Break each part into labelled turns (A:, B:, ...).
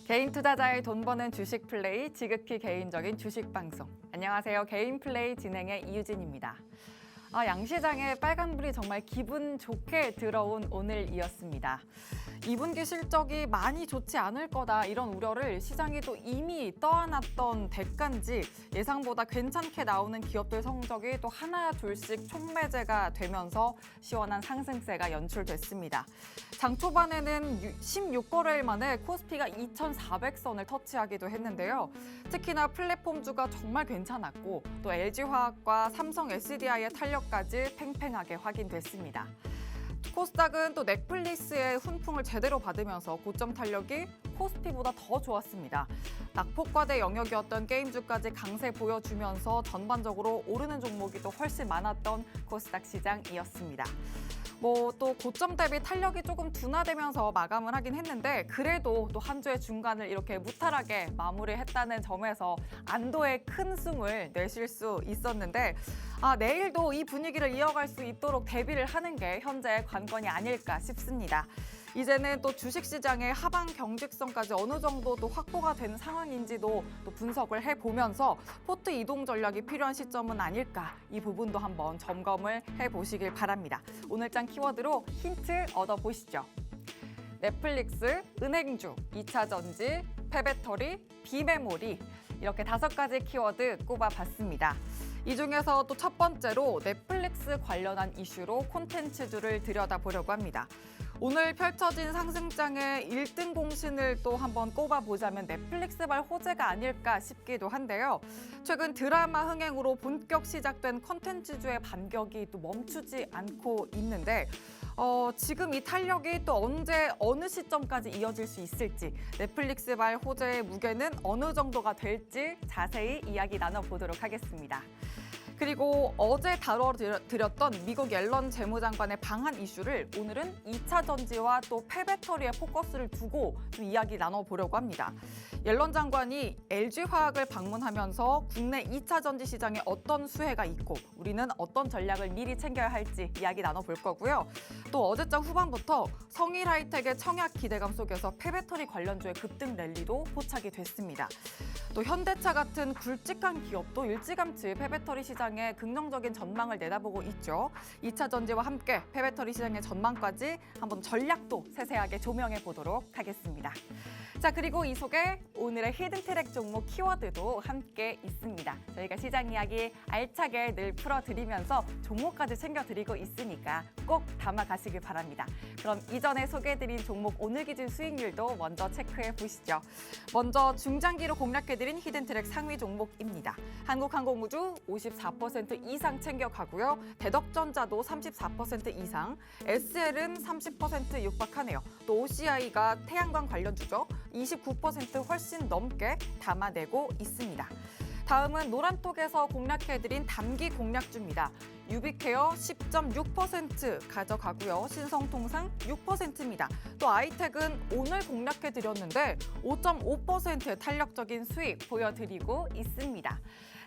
A: 개인 투자자의 돈 버는 주식 플레이, 지극히 개인적인 주식 방송. 안녕하세요. 개인 플레이 진행의 이유진입니다. 양시장에 빨간불이 정말 기분 좋게 들어온 오늘이었습니다. 2분기 실적이 많이 좋지 않을 거다 이런 우려를 시장이 또 이미 떠안았던 대가인지 예상보다 괜찮게 나오는 기업들 성적이 또 하나 둘씩 촉매제가 되면서 시원한 상승세가 연출됐습니다. 장 초반에는 16거래일 만에 코스피가 2,400선을 터치하기도 했는데요. 특히나 플랫폼주가 정말 괜찮았고 또 LG화학과 삼성 SDI의 탄력까지 팽팽하게 확인됐습니다. 코스닥은 또 넷플릭스의 훈풍을 제대로 받으면서 고점 탄력이 코스피보다 더 좋았습니다. 낙폭과대 영역이었던 게임주까지 강세 보여주면서 전반적으로 오르는 종목이 또 훨씬 많았던 코스닥 시장이었습니다. 또 고점 대비 탄력이 조금 둔화되면서 마감을 하긴 했는데 그래도 또 한 주의 중간을 이렇게 무탈하게 마무리했다는 점에서 안도의 큰 숨을 내쉴 수 있었는데 내일도 이 분위기를 이어갈 수 있도록 대비를 하는 게 현재의 관건이 아닐까 싶습니다. 이제는 또 주식시장의 하방 경직성까지 어느 정도 또 확보가 된 상황인지도 또 분석을 해보면서 포트 이동 전략이 필요한 시점은 아닐까 이 부분도 한번 점검을 해보시길 바랍니다. 오늘장 키워드로 힌트 얻어보시죠. 넷플릭스, 은행주, 2차 전지, 폐배터리, 비메모리 이렇게 5가지 키워드 꼽아봤습니다. 이 중에서 또 첫 번째로 넷플릭스 관련한 이슈로 콘텐츠주를 들여다보려고 합니다. 오늘 펼쳐진 상승장의 1등 공신을 또 한번 꼽아보자면 넷플릭스발 호재가 아닐까 싶기도 한데요. 최근 드라마 흥행으로 본격 시작된 콘텐츠주의 반격이 또 멈추지 않고 있는데 지금 이 탄력이 또 언제 어느 시점까지 이어질 수 있을지 넷플릭스발 호재의 무게는 어느 정도가 될지 자세히 이야기 나눠보도록 하겠습니다. 그리고 어제 다뤄드렸던 미국 옐런 재무장관의 방한 이슈를 오늘은 2차 전지와 또 폐배터리에 포커스를 두고 좀 이야기 나눠보려고 합니다. 옐런 장관이 LG화학을 방문하면서 국내 2차 전지 시장에 어떤 수혜가 있고 우리는 어떤 전략을 미리 챙겨야 할지 이야기 나눠볼 거고요. 또 어제장 후반부터 성일하이텍의 청약 기대감 속에서 폐배터리 관련주의 급등 랠리도 포착이 됐습니다. 또 현대차 같은 굵직한 기업도 일찌감치 폐배터리 시장에 긍정적인 전망을 내다보고 있죠. 2차 전지와 함께 폐배터리 시장의 전망까지 한번 전략도 세세하게 조명해 보도록 하겠습니다. 자, 그리고 이 속에 오늘의 히든트랙 종목 키워드도 함께 있습니다. 저희가 시장 이야기 알차게 늘 풀어드리면서 종목까지 챙겨드리고 있으니까 꼭 담아가시길 바랍니다. 그럼 이전에 소개해드린 종목 오늘 기준 수익률도 먼저 체크해 보시죠. 먼저 중장기로 공략해드린 히든트랙 상위 종목입니다. 한국항공우주 54% 이상 챙겨가고요. 대덕전자도 34% 이상, SL은 30% 육박하네요. 또 OCI가 태양광 관련주죠. 29% 훨씬 넘게 담아내고 있습니다. 다음은 노란톡에서 공략해드린 단기 공략주입니다. 유비케어 10.6% 가져가고요. 신성통상 6%입니다. 또 아이텍은 오늘 공략해드렸는데 5.5%의 탄력적인 수익 보여드리고 있습니다.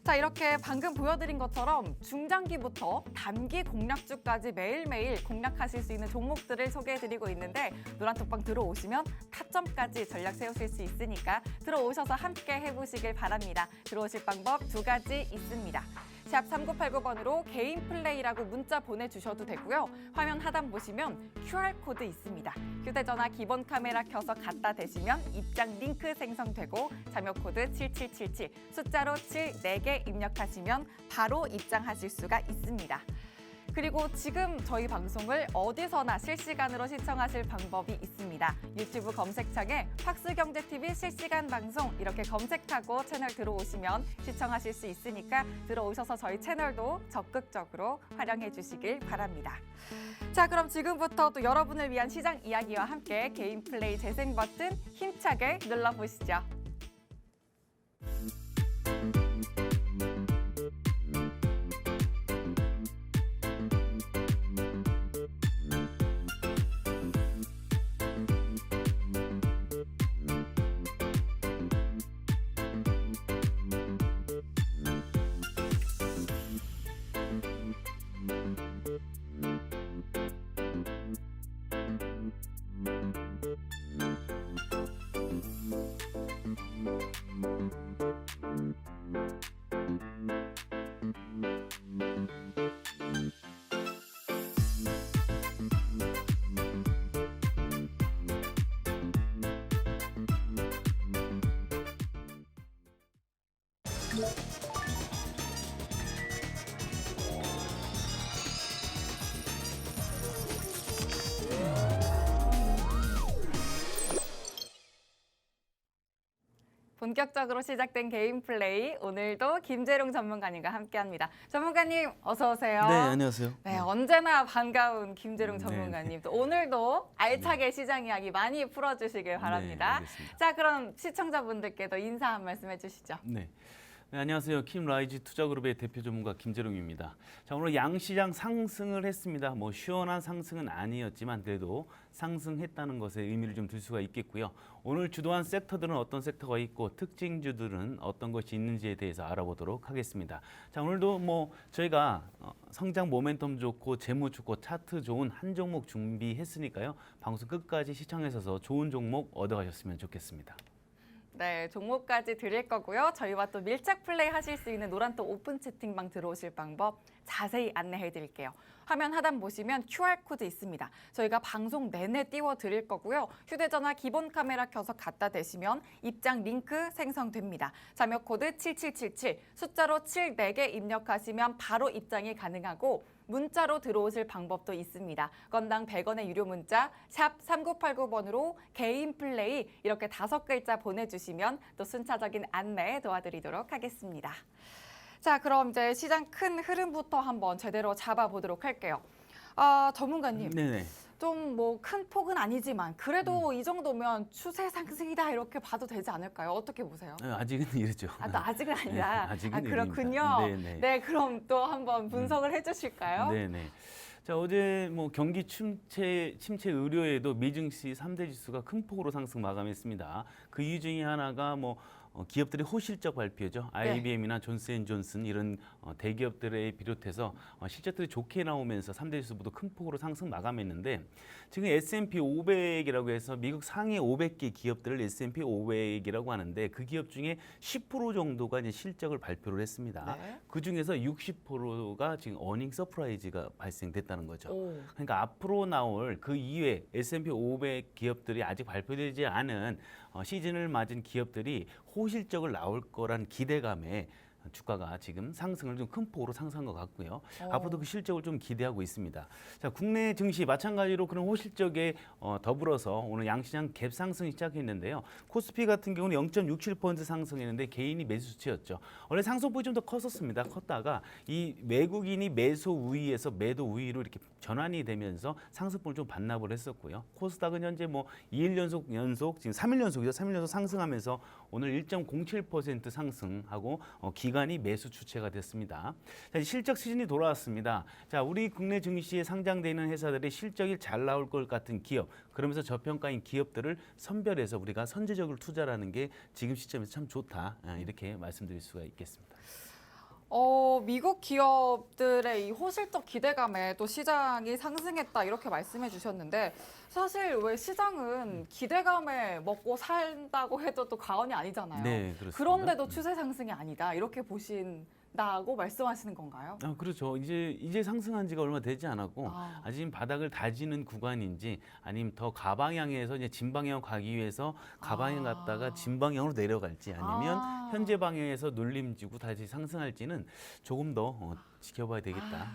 A: 자, 이렇게 방금 보여드린 것처럼 중장기부터 단기 공략주까지 매일매일 공략하실 수 있는 종목들을 소개해드리고 있는데 노란톡방 들어오시면 타점까지 전략 세우실 수 있으니까 들어오셔서 함께 해보시길 바랍니다. 들어오실 방법 2가지 있습니다. 샵 3989번으로 개인 플레이라고 문자 보내주셔도 되고요. 화면 하단 보시면 QR코드 있습니다. 휴대전화 기본 카메라 켜서 갖다 대시면 입장 링크 생성되고 자료코드 7777, 숫자로 7, 4개 입력하시면 바로 입장하실 수가 있습니다. 그리고 지금 저희 방송을 어디서나 실시간으로 시청하실 방법이 있습니다. 유튜브 검색창에 팍스경제TV 실시간 방송 이렇게 검색하고 채널 들어오시면 시청하실 수 있으니까 들어오셔서 저희 채널도 적극적으로 활용해 주시길 바랍니다. 자, 그럼 지금부터 또 여러분을 위한 시장 이야기와 함께 개인 플레이 재생 버튼 힘차게 눌러보시죠. 본격적으로 시작된 개인 플레이, 오늘도 김재룡 전문가님과 함께합니다. 전문가님 어서 오세요.
B: 네, 안녕하세요.
A: 네, 언제나 반가운 김재룡
B: 네,
A: 전문가님. 또 오늘도 알차게 시장 이야기 많이 풀어주시길 바랍니다.
B: 알겠습니다.
A: 자, 그럼 시청자분들께도 인사 한 말씀 해주시죠.
B: 네. 네, 안녕하세요. 킴라이즈 투자그룹의 대표 전문가 김재룡입니다. 자, 오늘 양시장 상승을 했습니다. 뭐 시원한 상승은 아니었지만 그래도 상승했다는 것에 의미를 좀 둘 수가 있겠고요. 오늘 주도한 섹터들은 어떤 섹터가 있고 특징주들은 어떤 것이 있는지에 대해서 알아보도록 하겠습니다. 자, 오늘도 뭐 저희가 성장 모멘텀 좋고 재무 좋고 차트 좋은 한 종목 준비했으니까요. 방송 끝까지 시청하셔서 좋은 종목 얻어가셨으면 좋겠습니다.
A: 네, 종목까지 드릴 거고요. 저희와 또 밀착 플레이 하실 수 있는 노란톡 오픈 채팅방 들어오실 방법 자세히 안내해 드릴게요. 화면 하단 보시면 QR코드 있습니다. 저희가 방송 내내 띄워 드릴 거고요. 휴대전화 기본 카메라 켜서 갖다 대시면 입장 링크 생성됩니다. 자료 코드 7777, 숫자로 7 4개 입력하시면 바로 입장이 가능하고 문자로 들어오실 방법도 있습니다. 건당 100원의 유료 문자 샵 3989번으로 개인 플레이 이렇게 5글자 보내주시면 또 순차적인 안내 도와드리도록 하겠습니다. 자, 그럼 이제 시장 큰 흐름부터 한번 제대로 잡아보도록 할게요. 전문가님,
B: 네네.
A: 좀 뭐 큰 폭은 아니지만 그래도 이 정도면 추세 상승이다 이렇게 봐도 되지 않을까요? 어떻게 보세요?
B: 아직은 이르죠.
A: 또 아직은 아니다.
B: 네, 아직은
A: 그렇군요.
B: 네네.
A: 네, 그럼 또 한번 분석을 해주실까요?
B: 네네. 자, 어제 뭐 경기 침체 의료에도 미증시 3대 지수가 큰 폭으로 상승 마감했습니다. 그 이유 중에 하나가 뭐 기업들의 호실적 발표죠. IBM이나 존스앤존슨 이런 대기업들에 비롯해서 실적들이 좋게 나오면서 3대 지수 모두 큰 폭으로 상승 마감했는데 지금 S&P 500이라고 해서 미국 상위 500개 기업들을 S&P 500이라고 하는데 그 기업 중에 10% 정도가 이제 실적을 발표를 했습니다.
A: 네.
B: 그 중에서 60%가 지금 어닝 서프라이즈가 발생됐다는 거죠.
A: 오.
B: 그러니까 앞으로 나올 그 이외 S&P 500 기업들이 아직 발표되지 않은 시즌을 맞은 기업들이 호실적을 나올 거란 기대감에 주가가 지금 상승을 좀 큰 폭으로 상승한 것 같고요. 앞으로도 그 실적을 좀 기대하고 있습니다. 자, 국내 증시 마찬가지로 그런 호실적에 더불어서 오늘 양시장 갭 상승이 시작했는데요. 코스피 같은 경우는 0.67% 상승했는데 개인이 매수 수치였죠. 원래 상승폭이 좀 더 컸었습니다. 컸다가 이 외국인이 매수 우위에서 매도 우위로 이렇게 전환이 되면서 상승폭을 좀 반납을 했었고요. 코스닥은 현재 뭐 2일 연속 지금 3일 연속이죠. 3일 연속 상승하면서 오늘 1.07% 상승하고 기관이 매수 주체가 됐습니다. 자, 실적 시즌이 돌아왔습니다. 자, 우리 국내 증시에 상장되는 회사들의 실적이 잘 나올 것 같은 기업, 그러면서 저평가인 기업들을 선별해서 우리가 선제적으로 투자라는 게 지금 시점에서 참 좋다. 이렇게 말씀드릴 수가 있겠습니다.
A: 미국 기업들의 이 호실적 기대감에 또 시장이 상승했다 이렇게 말씀해 주셨는데 사실 왜 시장은 기대감에 먹고 산다고 해도 또 과언이 아니잖아요.
B: 네, 그렇습니다.
A: 그런데도 추세 상승이 아니다 이렇게 보신다고 말씀하시는 건가요?
B: 그렇죠. 이제 상승한 지가 얼마 되지 않았고 아직 바닥을 다지는 구간인지 아니면 더 가방향에서 이제 진방향 가기 위해서 가방향 갔다가 진방향으로 내려갈지 아니면 현재 방향에서 눌림지고 다시 상승할지는 조금 더 지켜봐야 되겠다.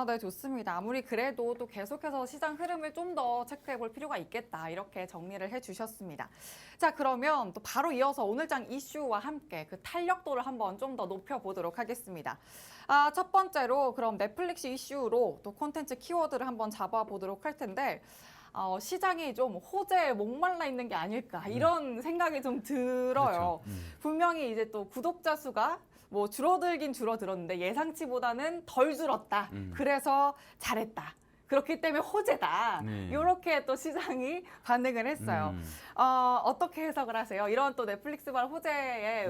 A: 네, 좋습니다. 아무리 그래도 또 계속해서 시장 흐름을 좀 더 체크해 볼 필요가 있겠다. 이렇게 정리를 해 주셨습니다. 자, 그러면 또 바로 이어서 오늘장 이슈와 함께 그 탄력도를 한번 좀 더 높여보도록 하겠습니다. 첫 번째로 그럼 넷플릭스 이슈로 또 콘텐츠 키워드를 한번 잡아보도록 할 텐데 시장이 좀 호재에 목말라 있는 게 아닐까 이런 생각이 좀 들어요.
B: 그렇죠.
A: 분명히 이제 또 구독자 수가 뭐 줄어들긴 줄어들었는데 예상치보다는 덜 줄었다. 그래서 잘했다. 그렇기 때문에 호재다.
B: 네.
A: 이렇게 또 시장이 반응을 했어요. 어떻게 해석을 하세요? 이런 또 넷플릭스발 호재에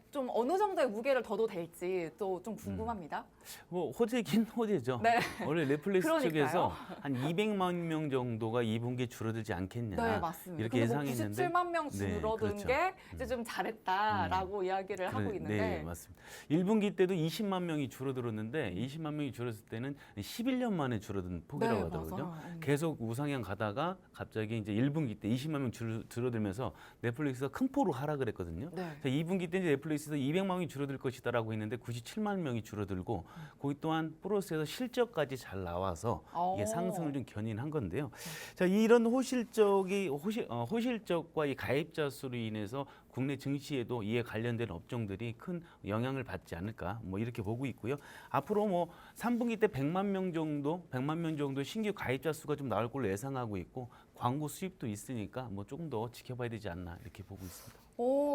A: 좀 어느 정도의 무게를 둬도 될지 또 좀 궁금합니다.
B: 뭐 호재긴 호재죠.
A: 네.
B: 원래 넷플릭스
A: 그러니까요.
B: 쪽에서 한 200만 명 정도가 2분기에 줄어들지 않겠냐.
A: 네, 맞습니다.
B: 이렇게 예상했는데
A: 97만 명 줄어든
B: 그렇죠.
A: 게 이제 좀 잘했다라고 이야기를 하고 있는데
B: 네, 맞습니다. 1분기 때도 20만 명이 줄어들었는데 20만 명이 줄었을 때는 11년 만에 줄어든 폭이라고
A: 네,
B: 하더라고요.
A: 맞아요.
B: 계속 우상향 가다가 갑자기 이제 1분기 때 20만 명 줄어들면서 넷플릭스가 큰 폭으로 하락을 했거든요.
A: 네.
B: 2분기 때 이제 넷플릭스에서 200만 명이 줄어들 것이다라고 했는데 97만 명이 줄어들고 거기 또한 플러스에서 실적까지 잘 나와서 이게 상승을 좀 견인한 건데요. 자, 이런 호실적과 이 가입자 수로 인해서 국내 증시에도 이에 관련된 업종들이 큰 영향을 받지 않을까 뭐 이렇게 보고 있고요. 앞으로 뭐 3분기 때 100만 명 정도 신규 가입자 수가 좀 나올 걸로 예상하고 있고 광고 수입도 있으니까 뭐 조금 더 지켜봐야 되지 않나 이렇게 보고 있습니다.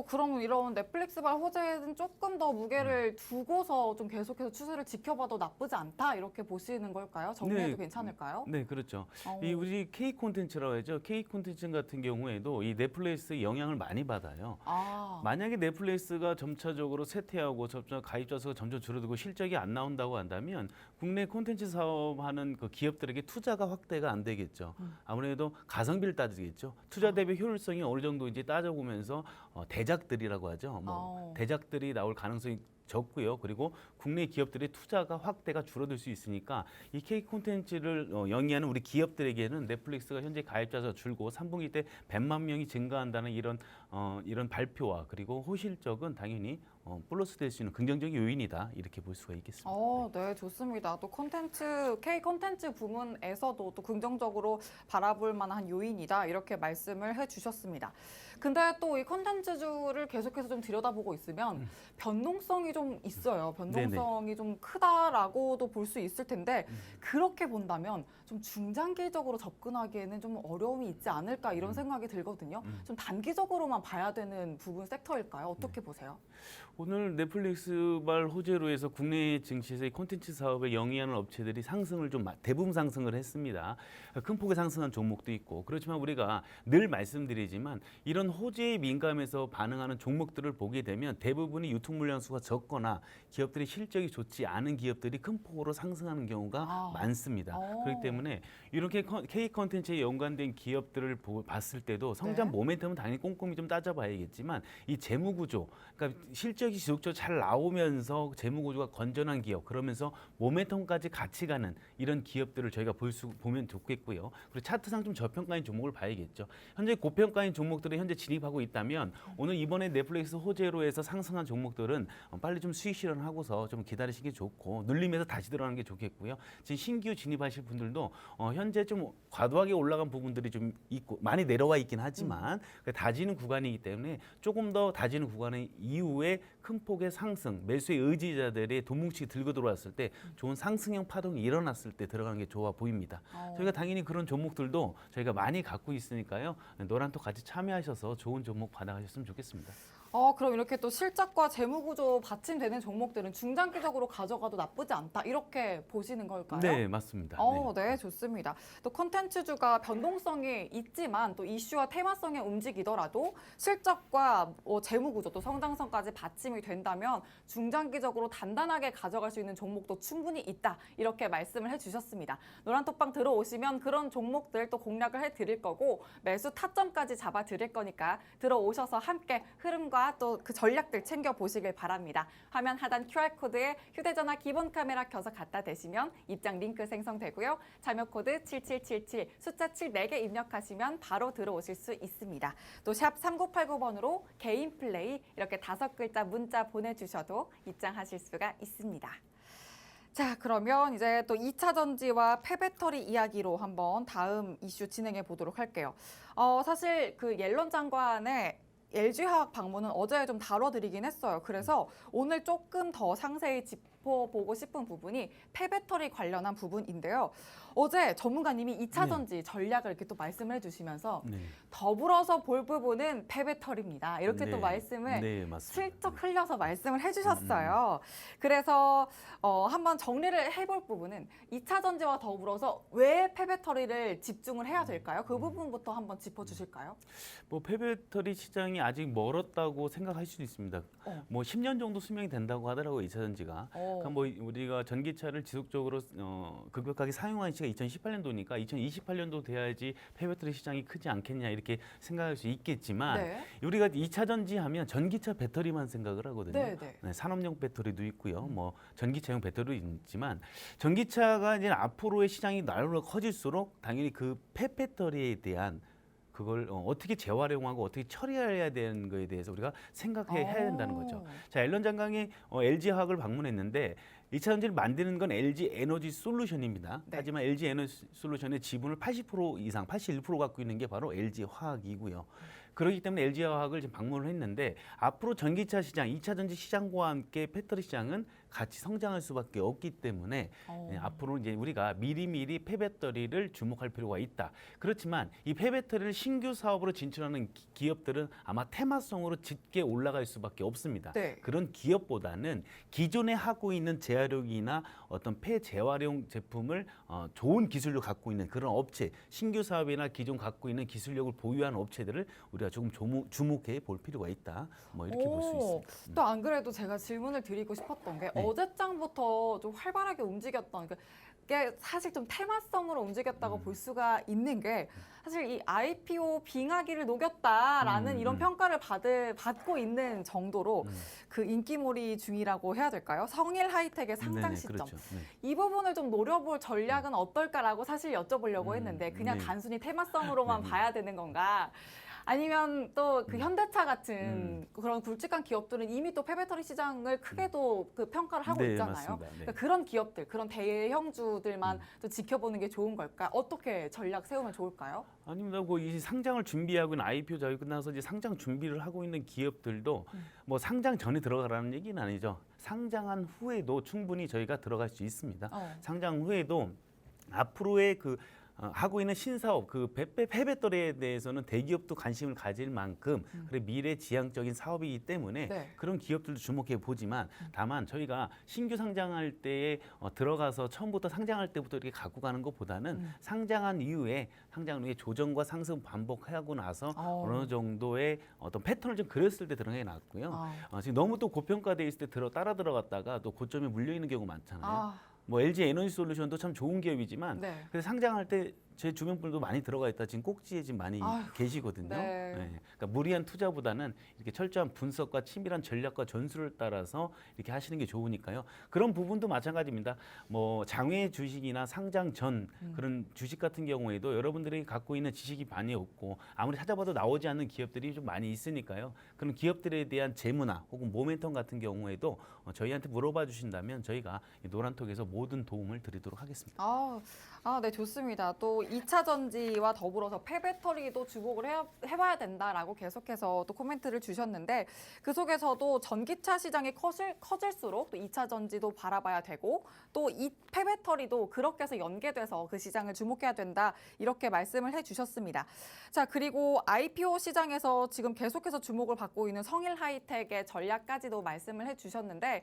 A: 그럼 이런 넷플릭스발 호재는 조금 더 무게를 두고서 좀 계속해서 추세를 지켜봐도 나쁘지 않다 이렇게 보시는 걸까요? 정리해도 괜찮을까요?
B: 네, 그렇죠.
A: 어.
B: 이 우리 K 콘텐츠라고 하죠. K 콘텐츠 같은 경우에도 이 넷플릭스 영향을 많이 받아요. 만약에 넷플릭스가 점차적으로 쇠퇴하고 점차 가입자 수가 점점 줄어들고 실적이 안 나온다고 한다면 국내 콘텐츠 사업하는 그 기업들에게 투자가 확대가 안 되겠죠. 아무래도 가성비를 따지겠죠. 투자 대비 효율성이 어느 정도 이제 따져보면서 대작들이라고 하죠. 대작들이 나올 가능성이 적고요. 그리고 국내 기업들의 투자가 확대가 줄어들 수 있으니까 이 K 콘텐츠를 영위하는 우리 기업들에게는 넷플릭스가 현재 가입자 수가 줄고 3분기 때 100만 명이 증가한다는 이런 발표와 그리고 호실적은 당연히 플러스 될 수 있는 긍정적인 요인이다 이렇게 볼 수가 있겠습니다.
A: 네, 좋습니다. 또 K 콘텐츠 부문에서도 또 긍정적으로 바라볼 만한 요인이다 이렇게 말씀을 해주셨습니다. 근데 또 이 콘텐츠주를 계속해서 좀 들여다보고 있으면 변동성이 좀 있어요. 변동성이 좀 크다라고도 볼 수 있을 텐데 그렇게 본다면 좀 중장기적으로 접근하기에는 좀 어려움이 있지 않을까 이런 생각이 들거든요. 좀 단기적으로만 봐야 되는 부분 섹터일까요? 어떻게 보세요?
B: 오늘 넷플릭스발 호재로 해서 국내 증시에서의 콘텐츠 사업을 영위하는 업체들이 상승을 좀 대부분 상승을 했습니다. 큰 폭의 상승한 종목도 있고 그렇지만 우리가 늘 말씀드리지만 이런 호재에 민감해서 반응하는 종목들을 보게 되면 대부분이 유통 물량 수가 적거나 기업들의 실적이 좋지 않은 기업들이 큰 폭으로 상승하는 경우가 많습니다. 그렇기 때문에 이렇게 K 콘텐츠에 연관된 기업들을 봤을 때도 성장 모멘텀은 당연히 꼼꼼히 좀 따져봐야겠지만 이 재무 구조, 그러니까 실적이 지속적으로 잘 나오면서 재무 구조가 건전한 기업, 그러면서 모멘텀까지 같이 가는 이런 기업들을 저희가 보면 좋겠고요. 그리고 차트상 좀 저평가인 종목을 봐야겠죠. 현재 고평가인 종목들이 현재 진입하고 있다면 오늘 이번에 넷플릭스 호재로 해서 상승한 종목들은 빨리 좀 수익 실현하고서 좀 기다리시기 좋고 눌림에서 다시 들어가는 게 좋겠고요. 지금 신규 진입하실 분들도 현재 좀 과도하게 올라간 부분들이 좀 있고 많이 내려와 있긴 하지만 다지는 구간이기 때문에 조금 더 다지는 구간 이후에 큰 폭의 상승, 매수의 의지자들의 돈 뭉치기 들고 들어왔을 때 좋은 상승형 파동이 일어났을 때 들어가는 게 좋아 보입니다. 저희가 당연히 그런 종목들도 저희가 많이 갖고 있으니까요. 노란톡 같이 참여하셔서 좋은 종목 받아가셨으면 좋겠습니다.
A: 그럼 이렇게 또 실적과 재무 구조 받침되는 종목들은 중장기적으로 가져가도 나쁘지 않다 이렇게 보시는 걸까요?
B: 네, 맞습니다.
A: 네, 좋습니다. 또 콘텐츠주가 변동성이 있지만 또 이슈와 테마성에 움직이더라도 실적과 재무 구조 또 성장성까지 받침이 된다면 중장기적으로 단단하게 가져갈 수 있는 종목도 충분히 있다 이렇게 말씀을 해주셨습니다. 노란톡방 들어오시면 그런 종목들 또 공략을 해드릴 거고 매수 타점까지 잡아드릴 거니까 들어오셔서 함께 흐름과 또 그 전략들 챙겨보시길 바랍니다. 화면 하단 QR코드에 휴대전화 기본 카메라 켜서 갖다 대시면 입장 링크 생성되고요. 자료 코드 7777 숫자 7 4개 입력하시면 바로 들어오실 수 있습니다. 또 샵 3989번으로 개인 플레이 이렇게 5글자 문자 보내주셔도 입장하실 수가 있습니다. 자, 그러면 이제 또 2차 전지와 폐배터리 이야기로 한번 다음 이슈 진행해 보도록 할게요. 사실 그 옐런 장관의 LG화학 방문은 어제 좀 다뤄드리긴 했어요. 그래서 오늘 조금 더 상세히 짚어보고 싶은 부분이 폐배터리 관련한 부분인데요. 어제 전문가님이 2차 전지 전략을 이렇게 또 말씀을 해주시면서 더불어서 볼 부분은 폐배터리입니다. 이렇게 또 말씀을 슬쩍 흘려서 말씀을 해주셨어요. 그래서 한번 정리를 해볼 부분은 2차 전지와 더불어서 왜 폐배터리를 집중을 해야 될까요? 그 부분부터 한번 짚어주실까요?
B: 뭐 폐배터리 시장이 아직 멀었다고 생각할 수도 있습니다. 뭐 10년 정도 수명이 된다고 하더라고요, 2차 전지가. 그러니까 뭐 우리가 전기차를 지속적으로 급격하게 사용한 시가 2018년도니까 2028년도 돼야지 폐배터리 시장이 크지 않겠냐 이렇게 생각할 수 있겠지만
A: 네.
B: 우리가 2차 전지하면 전기차 배터리만 생각을 하거든요.
A: 네, 네.
B: 네, 산업용 배터리도 있고요. 뭐 전기차용 배터리도 있지만 전기차가 이제 앞으로의 시장이 날로 커질수록 당연히 그 폐배터리에 대한 그걸 어떻게 재활용하고 어떻게 처리해야 되는 거에 대해서 우리가 생각해야 된다는 거죠. 자, 앨런 장강이 LG 화학을 방문했는데 2차 전지를 만드는 건 LG 에너지 솔루션입니다.
A: 네.
B: 하지만 LG 에너지 솔루션의 지분을 80% 이상, 81% 갖고 있는 게 바로 LG 화학이고요. 그렇기 때문에 LG 화학을 지금 방문을 했는데 앞으로 전기차 시장, 2차 전지 시장과 함께 배터리 시장은 같이 성장할 수밖에 없기 때문에 앞으로 이제 우리가 미리미리 폐배터리를 주목할 필요가 있다. 그렇지만 이 폐배터리를 신규 사업으로 진출하는 기업들은 아마 테마성으로 짙게 올라갈 수밖에 없습니다.
A: 네.
B: 그런 기업보다는 기존에 하고 있는 재활용이나 어떤 폐재활용 제품을 좋은 기술을 갖고 있는 그런 업체, 신규 사업이나 기존 갖고 있는 기술력을 보유하는 업체들을 우리가 조금 주목해 볼 필요가 있다. 뭐 이렇게 볼 수 있습니다.
A: 또 안 그래도 제가 질문을 드리고 싶었던 게
B: 네.
A: 어젯장부터 좀 활발하게 움직였던 게 사실 좀 테마성으로 움직였다고 볼 수가 있는 게 사실 이 IPO 빙하기를 녹였다라는 이런 평가를 받고 있는 정도로 그 인기몰이 중이라고 해야 될까요? 성일 하이텍의 상장
B: 네네,
A: 시점.
B: 그렇죠. 네.
A: 이 부분을 좀 노려볼 전략은 어떨까라고 사실 여쭤보려고 했는데 그냥
B: 네.
A: 단순히 테마성으로만
B: 네.
A: 봐야 되는 건가? 아니면 또 그 현대차 같은 그런 굵직한 기업들은 이미 또 폐배터리 시장을 크게도 그 평가를 하고
B: 네,
A: 있잖아요.
B: 맞습니다. 네.
A: 그러니까 그런 기업들, 그런 대형주들만 또 지켜보는 게 좋은 걸까? 어떻게 전략 세우면 좋을까요?
B: 아닙니다. 이 상장을 준비하고 있는 IPO 작업이 끝나서 이제 상장 준비를 하고 있는 기업들도 뭐 상장 전에 들어가라는 얘기는 아니죠. 상장한 후에도 충분히 저희가 들어갈 수 있습니다. 상장 후에도 앞으로의 하고 있는 신사업, 폐배터리에 대해서는 대기업도 관심을 가질 만큼 그래 미래 지향적인 사업이기 때문에
A: 네.
B: 그런 기업들도 주목해 보지만 다만 저희가 신규 상장할 때에 들어가서 처음부터 상장할 때부터 이렇게 갖고 가는 것보다는 상장 후에 조정과 상승 반복하고 나서 어느 정도의 어떤 패턴을 좀 그렸을 때 들어가는 게 낫고요. 지금 너무 또 고평가돼 있을 때 따라 들어갔다가 또 고점에 물려 있는 경우 많잖아요. 뭐 LG 에너지 솔루션도 참 좋은 기업이지만
A: 네.
B: 그래서 상장할 때 제 주변 분도 많이 들어가 있다 지금 꼭지에 지금 많이 계시거든요.
A: 네.
B: 그러니까 무리한 투자보다는 이렇게 철저한 분석과 치밀한 전략과 전술을 따라서 이렇게 하시는 게 좋으니까요. 그런 부분도 마찬가지입니다. 뭐 장외 주식이나 상장 전 그런 주식 같은 경우에도 여러분들이 갖고 있는 지식이 많이 없고 아무리 찾아봐도 나오지 않는 기업들이 좀 많이 있으니까요. 그런 기업들에 대한 재무나 혹은 모멘텀 같은 경우에도 저희한테 물어봐 주신다면 저희가 이 노란톡에서 모든 도움을 드리도록 하겠습니다.
A: 네, 좋습니다. 또 2차 전지와 더불어서 폐배터리도 주목을 해봐야 된다라고 계속해서 또 코멘트를 주셨는데 그 속에서도 전기차 시장이 커질수록 또 2차 전지도 바라봐야 되고 또 이 폐배터리도 그렇게 해서 연계돼서 그 시장을 주목해야 된다 이렇게 말씀을 해주셨습니다. 자, 그리고 IPO 시장에서 지금 계속해서 주목을 받고 있는 성일 하이텍의 전략까지도 말씀을 해주셨는데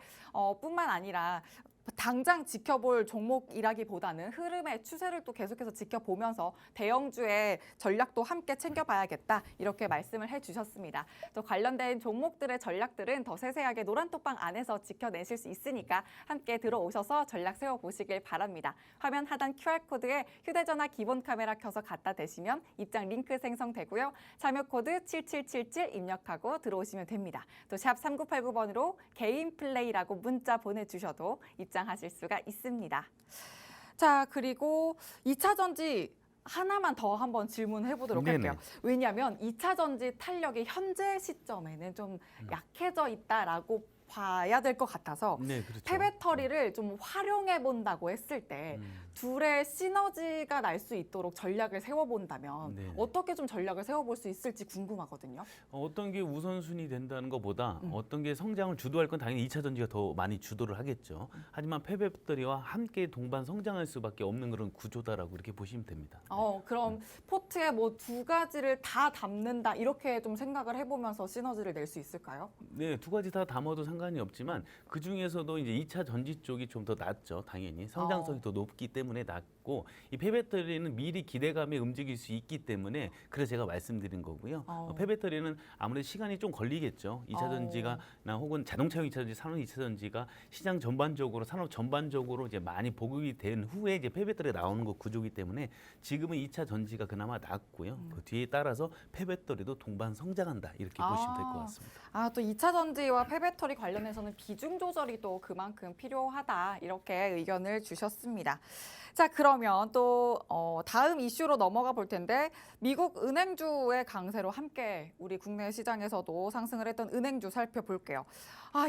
A: 뿐만 아니라 당장 지켜볼 종목이라기보다는 흐름의 추세를 또 계속해서 지켜보면서 대형주의 전략도 함께 챙겨봐야겠다 이렇게 말씀을 해주셨습니다. 또 관련된 종목들의 전략들은 더 세세하게 노란톡방 안에서 지켜내실 수 있으니까 함께 들어오셔서 전략 세워보시길 바랍니다. 화면 하단 QR코드에 휴대전화 기본 카메라 켜서 갖다 대시면 입장 링크 생성되고요. 참여 코드 7777 입력하고 들어오시면 됩니다. 또 샵 3989번으로 개인 플레이라고 문자 보내주셔도 입장하실 수가 있습니다. 자, 그리고 2차 전지 하나만 더 한번 질문해 보도록 할게요. 왜냐하면 2차 전지 탄력이 현재 시점에는 좀 약해져 있다라고 봐야 될 것 같아서
B: 네, 그렇죠.
A: 폐배터리를 좀 활용해 본다고 했을 때 둘의 시너지가 날 수 있도록 전략을 세워본다면
B: 네.
A: 어떻게 좀 전략을 세워볼 수 있을지 궁금하거든요.
B: 어떤 게 우선순위 된다는 것보다 어떤 게 성장을 주도할 건 당연히 2차 전지가 더 많이 주도를 하겠죠. 하지만 폐배터리와 함께 동반 성장할 수밖에 없는 그런 구조다라고 이렇게 보시면 됩니다.
A: 그럼 포트에 뭐 두 가지를 다 담는다 이렇게 좀 생각을 해보면서 시너지를 낼 수 있을까요?
B: 네, 두 가지 다 담아도 상관이 없지만 그 중에서도 이제 2차 전지 쪽이 좀 더 낫죠. 당연히 성장성이 더 높기 때문에 낫고 이 폐배터리는 미리 기대감에 움직일 수 있기 때문에 그래서 제가 말씀드린 거고요. 폐배터리는 아무래도 시간이 좀 걸리겠죠. 2차 전지가 나 혹은 자동차용 2차 전지, 산업 2차 전지가 시장 전반적으로 산업 전반적으로 이제 많이 보급이 된 후에 이제 폐배터리가 나오는 거 구조이기 때문에 지금은 2차 전지가 그나마 낫고요. 그 뒤에 따라서 폐배터리도 동반 성장한다 이렇게 보시면 될 것 같습니다.
A: 또 2차 전지와 폐배터리 관련해서는 비중 조절이 또 그만큼 필요하다 이렇게 의견을 주셨습니다. 자, 그러면 또 다음 이슈로 넘어가 볼 텐데 미국 은행주의 강세로 함께 우리 국내 시장에서도 상승을 했던 은행주 살펴볼게요.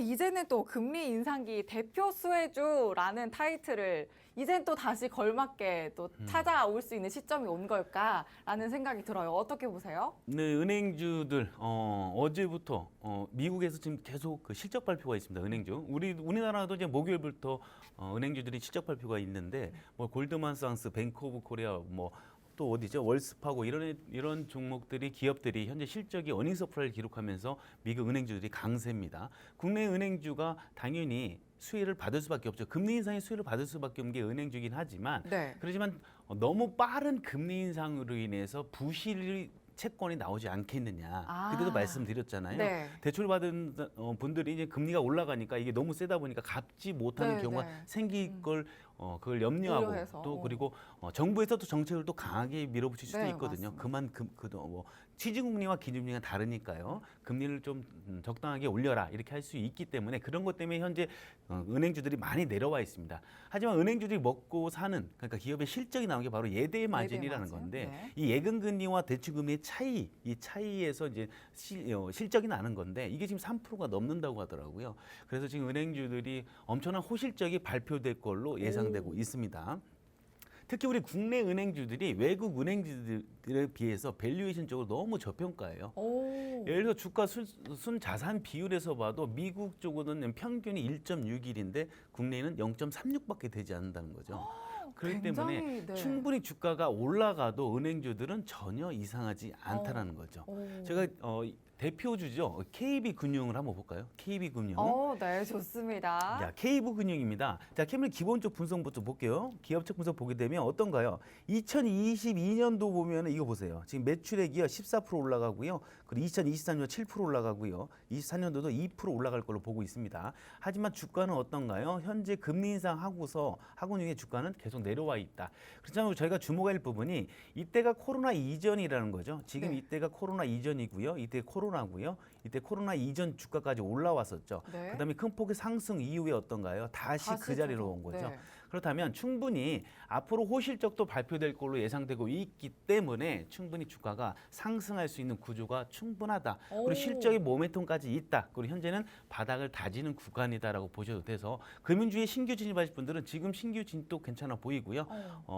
A: 이제는 또 금리 인상기 대표 수혜주라는 타이틀을 이젠 또 다시 걸맞게 또 찾아올 수 있는 시점이 온 걸까라는 생각이 들어요. 어떻게 보세요?
B: 네, 은행주들 어제부터 미국에서 지금 계속 그 실적 발표가 있습니다. 은행주. 우리나라도 이제 목요일부터 은행주들이 실적 발표가 있는데 뭐 골드만상스, 뱅크 오브 코리아 뭐 또 어디죠? 월스파고 이런 종목들이 기업들이 현재 실적이 어닝 서프라이를 기록하면서 미국 은행주들이 강세입니다. 국내 은행주가 당연히 수혜를 받을 수밖에 없죠. 금리 인상의 수혜를 받을 수밖에 없는 게 은행주긴 하지만 그렇지만 너무 빠른 금리 인상으로 인해서 부실 채권이 나오지 않겠느냐. 그때도 말씀드렸잖아요. 대출 받은 분들이 이제 금리가 올라가니까 이게 너무 세다 보니까 갚지 못하는 경우가 생길 걸 그걸 염려하고
A: 우려해서.
B: 또 그리고 정부에서 또 정책을 또 강하게 밀어붙일 수도 있거든요.
A: 맞습니다.
B: 그만큼 뭐 취직금리와 기준금리가 다르니까요. 금리를 좀 적당하게 올려라 이렇게 할 수 있기 때문에 그런 것 때문에 현재 은행주들이 많이 내려와 있습니다. 하지만 은행주들이 먹고 사는 그러니까 기업의 실적이 나온 게 바로 예대 마진이라는 건데 이 예금금리와 대출금리의 차이, 이 차이에서 이제 실적이 나는 건데 이게 지금 3%가 넘는다고 하더라고요. 그래서 지금 은행주들이 엄청난 호실적이 발표될 걸로 예상되고 있습니다. 특히 우리 국내 은행주들이 외국 은행주들에 비해서 밸류에이션 쪽으로 너무 저평가예요. 예를 들어 주가 순 자산 비율에서 봐도 미국 쪽으로는 평균이 1.61인데 국내에는 0.36밖에 되지 않는다는 거죠. 그렇기 때문에 충분히 주가가 올라가도 은행주들은 전혀 이상하지 않다라는 거죠. 제가 대표주죠. KB금융을 한번 볼까요? KB금융.
A: 네, 좋습니다.
B: 자, KB금융입니다. 자, KB금융 기본적 분석부터 볼게요. 기업적 분석 보게 되면 어떤가요? 2022년도 보면 이거 보세요. 지금 매출액이요 14% 올라가고요. 그리고 2023년 7% 올라가고요. 24년도도 2% 올라갈 걸로 보고 있습니다. 하지만 주가는 어떤가요? 현재 금리 인상하고서 하고있는 주가는 계속 내려와 있다. 그렇지만 저희가 주목할 부분이 이때가 코로나 이전이라는 거죠. 지금 이때가 코로나 이전이고요. 이때 코로나고요. 이때 코로나 이전 주가까지 올라왔었죠. 그다음에 큰 폭의 상승 이후에 어떤가요? 다시 그 자리로 온 거죠. 그렇다면 충분히 앞으로 호실적도 발표될 걸로 예상되고 있기 때문에 충분히 주가가 상승할 수 있는 구조가 충분하다. 그리고 실적의 모멘텀까지 있다. 그리고 현재는 바닥을 다지는 구간이다라고 보셔도 돼서 금융주에 신규 진입하실 분들은 지금 신규 진입도 괜찮아 보이고요.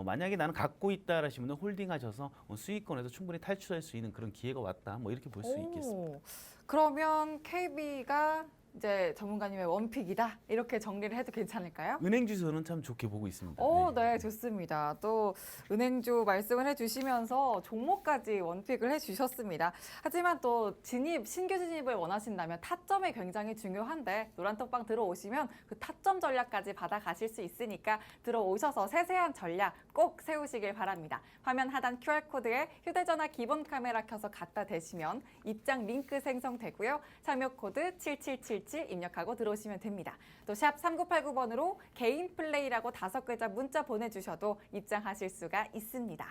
B: 만약에 나는 갖고 있다라시면 홀딩하셔서 수익권에서 충분히 탈출할 수 있는 그런 기회가 왔다. 뭐 이렇게 볼 수 있겠습니다.
A: 그러면 KB가 이제 전문가님의 원픽이다 이렇게 정리를 해도 괜찮을까요?
B: 은행주 저는 참 좋게 보고 있습니다.
A: 네, 좋습니다. 또 은행주 말씀을 해주시면서 종목까지 원픽을 해주셨습니다. 하지만 또 신규 진입을 원하신다면 타점이 굉장히 중요한데 노란톡방 들어오시면 그 타점 전략까지 받아가실 수 있으니까 들어오셔서 세세한 전략 꼭 세우시길 바랍니다. 화면 하단 QR코드에 휴대전화 기본 카메라 켜서 갖다 대시면 입장 링크 생성되고요. 참여 코드 7777 입력하고 들어오시면 됩니다. 또 샵 3989번으로 개인 플레이라고 5글자 문자 보내주셔도 입장하실 수가 있습니다.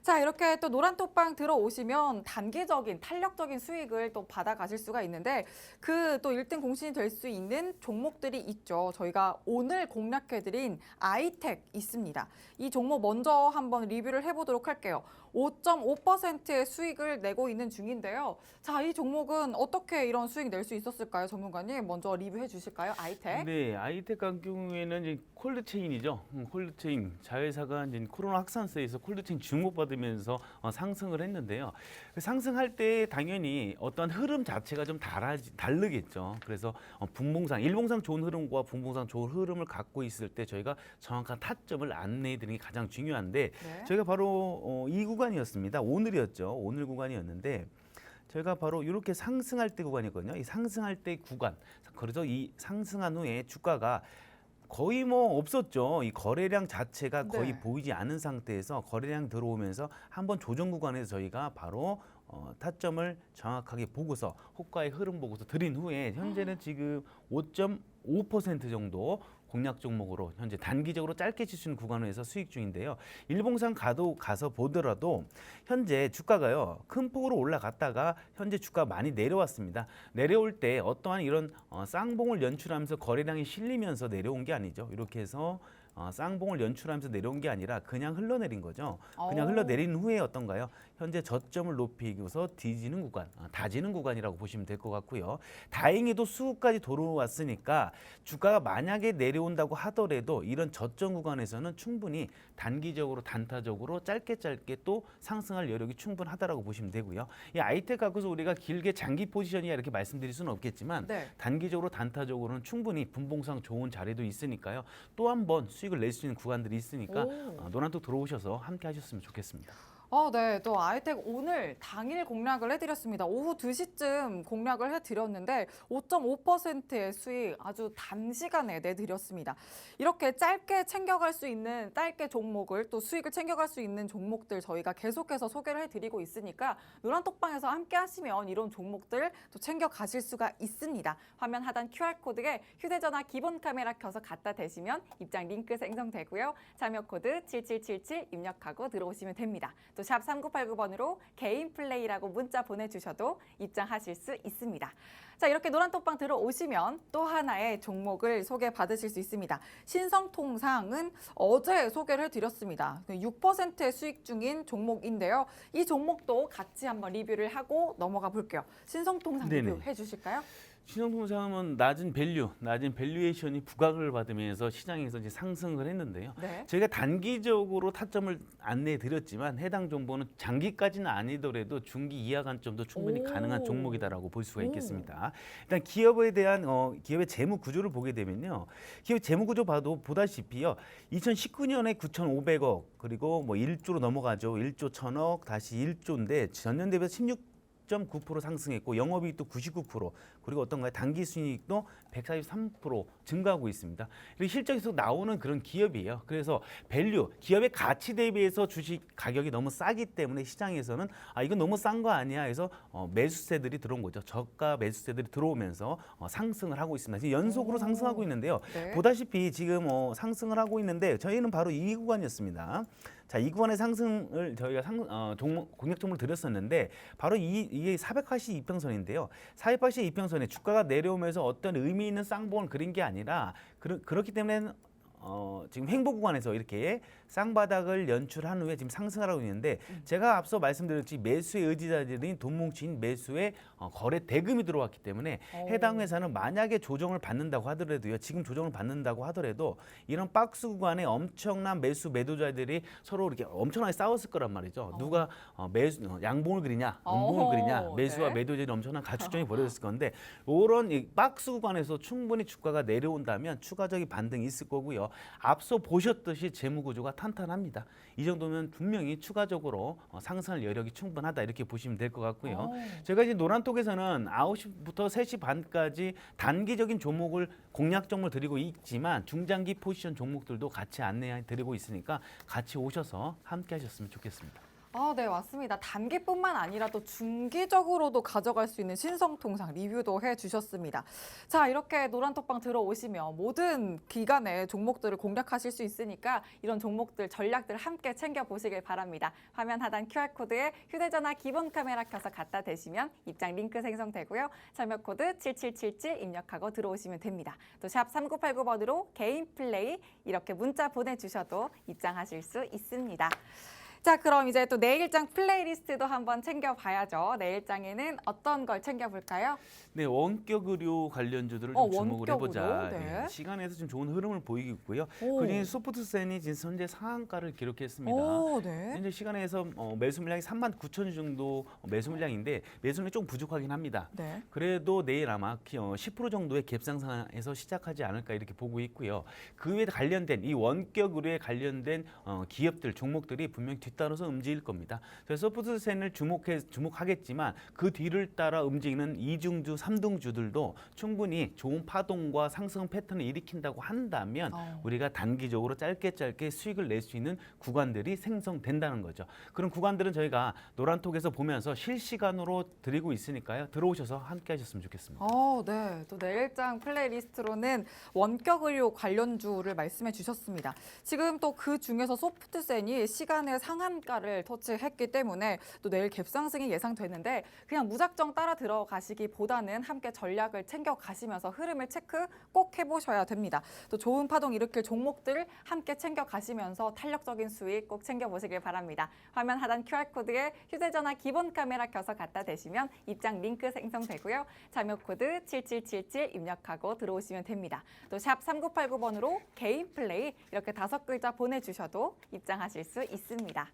A: 자, 이렇게 또 노란톡방 들어오시면 단기적인 탄력적인 수익을 또 받아가실 수가 있는데 그 또 1등 공신이 될 수 있는 종목들이 있죠. 저희가 오늘 공략해드린 아이텍 있습니다. 이 종목 먼저 한번 리뷰를 해보도록 할게요. 5.5%의 수익을 내고 있는 중인데요. 자, 이 종목은 어떻게 이런 수익 낼 수 있었을까요? 전문가님 먼저 리뷰해 주실까요? 아이텍.
B: 네, 아이텍 같은 경우에는 이제 콜드체인이죠. 콜드체인 자회사가 이제 코로나 확산세에서 콜드체인 주목받으면서 상승을 했는데요. 상승할 때 당연히 어떤 흐름 자체가 좀 다르겠죠. 그래서 분봉상, 일봉상 좋은 흐름과 분봉상 좋은 흐름을 갖고 있을 때 저희가 정확한 타점을 안내해 드리는 게 가장 중요한데 저희가 바로 이 구간이었습니다. 오늘이었죠. 오늘 구간이었는데 저희가 바로 이렇게 상승할 때 구간이거든요. 이 상승할 때 구간. 그래서 이 상승한 후에 주가가 거의 뭐 없었죠. 이 거래량 자체가 거의
A: 네.
B: 보이지 않은 상태에서 거래량 들어오면서 한번 조정 구간에서 저희가 바로 타점을 정확하게 보고서 호가의 흐름 보고서 드린 후에 현재는 지금 5.5% 정도 공략 종목으로 현재 단기적으로 짧게 칠 수 있는 구간에서 수익 중인데요. 일봉상 가서 보더라도 현재 주가가요 큰 폭으로 올라갔다가 현재 주가 많이 내려왔습니다. 내려올 때 어떠한 이런 쌍봉을 연출하면서 거래량이 실리면서 내려온 게 아니죠. 이렇게 해서 쌍봉을 연출하면서 내려온 게 아니라 그냥 흘러내린 거죠. 그냥 흘러내린 후에 어떤가요? 현재 저점을 높이고서 뒤지는 구간, 다지는 구간이라고 보시면 될 것 같고요. 다행히도 수급까지 돌아왔으니까 주가가 만약에 내려온다고 하더라도 이런 저점 구간에서는 충분히 단기적으로 단타적으로 짧게 또 상승할 여력이 충분하다라고 보시면 되고요. 이 아이텍 갖고서 우리가 길게 장기 포지션이야 이렇게 말씀드릴 수는 없겠지만
A: 네.
B: 단기적으로 단타적으로는 충분히 분봉상 좋은 자리도 있으니까요. 또 한 번 수익을 낼 수 있는 구간들이 있으니까 노란톡 들어오셔서 함께 하셨으면 좋겠습니다.
A: 네. 또 아이텍 오늘 당일 공략을 해드렸습니다. 오후 2시쯤 공략을 해드렸는데 5.5%의 수익 아주 단시간에 내드렸습니다. 이렇게 짧게 챙겨갈 수 있는 짧게 종목을 또 수익을 챙겨갈 수 있는 종목들 저희가 계속해서 소개를 해드리고 있으니까 노란톡방에서 함께 하시면 이런 종목들 또 챙겨가실 수가 있습니다. 화면 하단 QR코드에 휴대전화 기본 카메라 켜서 갖다 대시면 입장 링크 생성되고요. 참여 코드 7777 입력하고 들어오시면 됩니다. 또 샵 3989번으로 개인 플레이라고 문자 보내주셔도 입장하실 수 있습니다. 자, 이렇게 노란톡방 들어오시면 또 하나의 종목을 소개받으실 수 있습니다. 신성통상은 어제 소개를 해드렸습니다. 6%의 수익 중인 종목인데요. 이 종목도 같이 한번 리뷰를 하고 넘어가 볼게요. 신성통상
B: 네네.
A: 리뷰 해주실까요?
B: 신용통상은 낮은 밸류에이션이 부각을 받으면서 시장에서 이제 상승을 했는데요.
A: 네.
B: 저희가 단기적으로 타점을 안내해 드렸지만 해당 정보는 장기까지는 아니더라도 중기 이하 관점도 충분히 가능한 종목이다라고 볼 수가 있겠습니다. 일단 기업에 대한 기업의 재무 구조를 보게 되면요. 기업 재무 구조 봐도 보다시피요. 2019년에 9,500억 그리고 뭐 1조로 넘어가죠. 1조 1,000억 다시 1조인데 전년 대비해서 16.9% 상승했고 영업이익도 99% 그리고 어떤가요? 단기 순이익도 143% 증가하고 있습니다. 그리고 실적에서 나오는 그런 기업이에요. 그래서 밸류, 기업의 가치 대비해서 주식 가격이 너무 싸기 때문에 시장에서는 이건 너무 싼 거 아니야 해서 매수세들이 들어온 거죠. 저가 매수세들이 들어오면서 상승을 하고 있습니다. 지금 연속으로 상승하고 있는데요.
A: 네.
B: 보다시피 지금 상승을 하고 있는데 저희는 바로 이 구간이었습니다. 자, 이 구간의 상승을 저희가 공략 종목을 드렸었는데 바로 이게 482평선인데요. 482평선에 주가가 내려오면서 어떤 의미 있는 쌍봉을 그린 게 아니라 그렇기 때문에 지금 횡보 구간에서 이렇게 쌍바닥을 연출한 후에 지금 상승하고 있는데 제가 앞서 말씀드렸듯이 매수의 의지자들이 돈 뭉친 매수의 거래 대금이 들어왔기 때문에 해당 회사는 만약에 조정을 받는다고 하더라도요. 지금 조정을 받는다고 하더라도 이런 박스 구간에 엄청난 매도자들이 서로 이렇게 엄청나게 싸웠을 거란 말이죠. 누가 양봉을 그리냐, 음봉을 그리냐, 매수와
A: 네.
B: 매도자들이 엄청난 가축전이 벌어졌을 건데 이런 이 박스 구간에서 충분히 주가가 내려온다면 추가적인 반등이 있을 거고요. 앞서 보셨듯이 재무 구조가 탄탄합니다. 이 정도면 분명히 추가적으로 상승할 여력이 충분하다 이렇게 보시면 될 것 같고요. 제가 이제 노란톡에서는 9시부터 3시 반까지 단기적인 종목을 공략 종목을 드리고 있지만 중장기 포지션 종목들도 같이 안내해 드리고 있으니까 같이 오셔서 함께 하셨으면 좋겠습니다.
A: 네, 맞습니다. 단기뿐만 아니라 또 중기적으로도 가져갈 수 있는 신성통상 리뷰도 해주셨습니다. 자, 이렇게 노란톡방 들어오시면 모든 기간의 종목들을 공략하실 수 있으니까 이런 종목들, 전략들 함께 챙겨보시길 바랍니다. 화면 하단 QR코드에 휴대전화 기본 카메라 켜서 갖다 대시면 입장 링크 생성되고요. 참여 코드 7777 입력하고 들어오시면 됩니다. 또 샵 3989번으로 개인 플레이 이렇게 문자 보내주셔도 입장하실 수 있습니다. 자, 그럼 이제 또 내일장 플레이리스트도 한번 챙겨봐야죠. 내일장에는 어떤 걸 챙겨볼까요?
B: 네, 원격 의료 관련주들을 좀 주목을
A: 원격으로?
B: 해보자.
A: 네.
B: 시간에서 좀 좋은 흐름을 보이고 있고요. 그중에 소프트센이 지금 현재 상한가를 기록했습니다.
A: 네.
B: 현재 시간에서 매수 물량이 39,000주 정도 매수 물량인데 매수 물량이 좀 부족하긴 합니다.
A: 네.
B: 그래도 내일 아마 10% 정도의 갭상승에서 시작하지 않을까 이렇게 보고 있고요. 그 외에 관련된 이 원격 의료에 관련된 기업들, 종목들이 분명히 뒤따라서 움직일 겁니다. 그래서 소프트센을 주목하겠지만 그 뒤를 따라 움직이는 이중주, 삼등주들도 충분히 좋은 파동과 상승 패턴을 일으킨다고 한다면 우리가 단기적으로 짧게 수익을 낼 수 있는 구간들이 생성된다는 거죠. 그런 구간들은 저희가 노란톡에서 보면서 실시간으로 드리고 있으니까요. 들어오셔서 함께 하셨으면 좋겠습니다.
A: 네. 또 내일장 플레이리스트로는 원격 의료 관련주를 말씀해 주셨습니다. 지금 또 그 중에서 소프트센이 시간의 상한가를 터치했기 때문에 또 내일 갭상승이 예상되는데 그냥 무작정 따라 들어가시기보다는 함께 전략을 챙겨 가시면서 흐름을 체크 꼭 해보셔야 됩니다. 또 좋은 파동 일으킬 종목들 함께 챙겨 가시면서 탄력적인 수익 꼭 챙겨보시길 바랍니다. 화면 하단 QR코드에 휴대전화 기본 카메라 켜서 갖다 대시면 입장 링크 생성되고요. 참여 코드 7777 입력하고 들어오시면 됩니다. 또 샵 3989번으로 개인 플레이 이렇게 5글자 보내주셔도 입장하실 수 있습니다.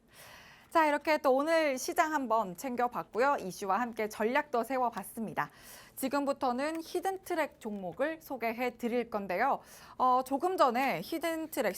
A: 자, 이렇게 또 오늘 시장 한번 챙겨봤고요. 이슈와 함께 전략도 세워봤습니다. 지금부터는 히든 트랙 종목을 소개해 드릴 건데요. 조금 전에 히든 트랙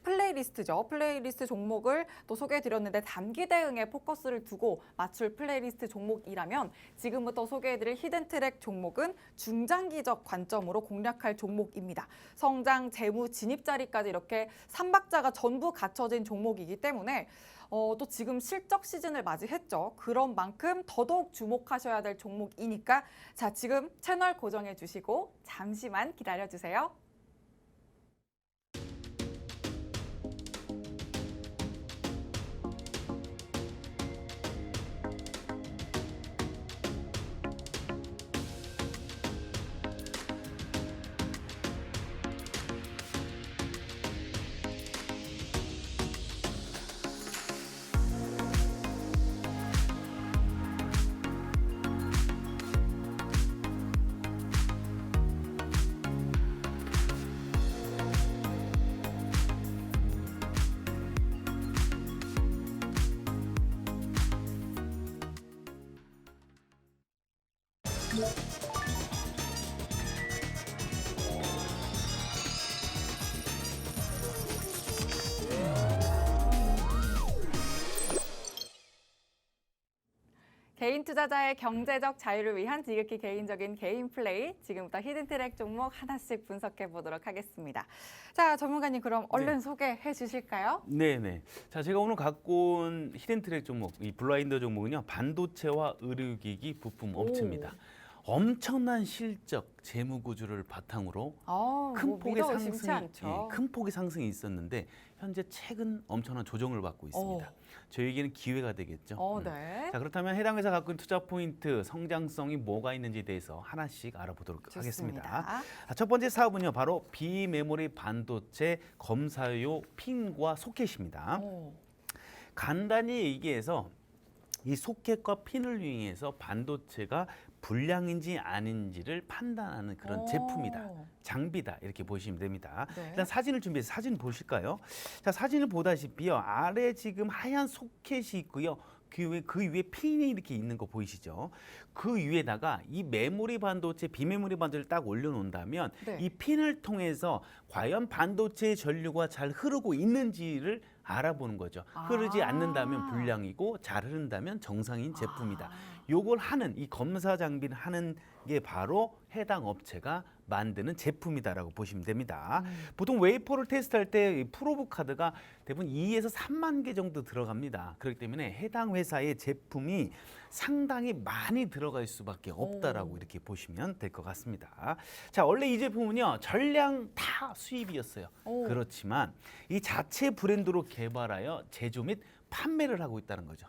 A: 플레이리스트죠. 플레이리스트 종목을 또 소개해 드렸는데 단기 대응에 포커스를 두고 맞출 플레이리스트 종목이라면 지금부터 소개해 드릴 히든 트랙 종목은 중장기적 관점으로 공략할 종목입니다. 성장, 재무, 진입 자리까지 이렇게 3박자가 전부 갖춰진 종목이기 때문에 또 지금 실적 시즌을 맞이했죠. 그런 만큼 더더욱 주목하셔야 될 종목이니까 자, 지금 채널 고정해 주시고 잠시만 기다려 주세요. 개인 투자자의 경제적 자유를 위한 지극히 개인적인 개인 플레이, 지금부터 히든 트랙 종목 하나씩 분석해 보도록 하겠습니다. 자, 전문가님 그럼 얼른 소개해 주실까요?
B: 네네. 자, 제가 오늘 갖고 온 히든 트랙 종목, 이 블라인더 종목은요, 반도체와 의료기기 부품 업체입니다. 엄청난 실적, 재무 구조를 바탕으로 큰 폭의 큰 폭의 상승이 있었는데 현재 최근 엄청난 조정을 받고 있습니다. 저희에게는 기회가 되겠죠.
A: 네.
B: 자, 그렇다면 해당 회사 갖고 있는 투자 포인트, 성장성이 뭐가 있는지에 대해서 하나씩 알아보도록
A: 좋습니다.
B: 하겠습니다. 자, 첫 번째 사업은요, 바로 비메모리 반도체 검사용 핀과 소켓입니다. 간단히 얘기해서 이 소켓과 핀을 이용해서 반도체가 불량인지 아닌지를 판단하는 그런 제품이다. 장비다. 이렇게 보시면 됩니다.
A: 네.
B: 일단 사진을 준비해서 사진 보실까요? 자, 사진을 보다시피요. 아래 지금 하얀 소켓이 있고요. 그 위에 핀이 이렇게 있는 거 보이시죠? 그 위에다가 이 메모리 반도체, 비메모리 반도체를 딱 올려놓는다면 이 핀을 통해서 과연 반도체의 전류가 잘 흐르고 있는지를 알아보는 거죠. 흐르지 않는다면 불량이고 잘 흐른다면 정상인 제품이다. 요걸 하는 이 검사 장비를 하는 게 바로 해당 업체가 만드는 제품이다라고 보시면 됩니다. 보통 웨이퍼를 테스트할 때 프로브 카드가 대부분 2에서 3만 개 정도 들어갑니다. 그렇기 때문에 해당 회사의 제품이 상당히 많이 들어갈 수밖에 없다라고 이렇게 보시면 될 것 같습니다. 자, 원래 이 제품은요, 전량 다 수입이었어요. 그렇지만 이 자체 브랜드로 개발하여 제조 및 판매를 하고 있다는 거죠.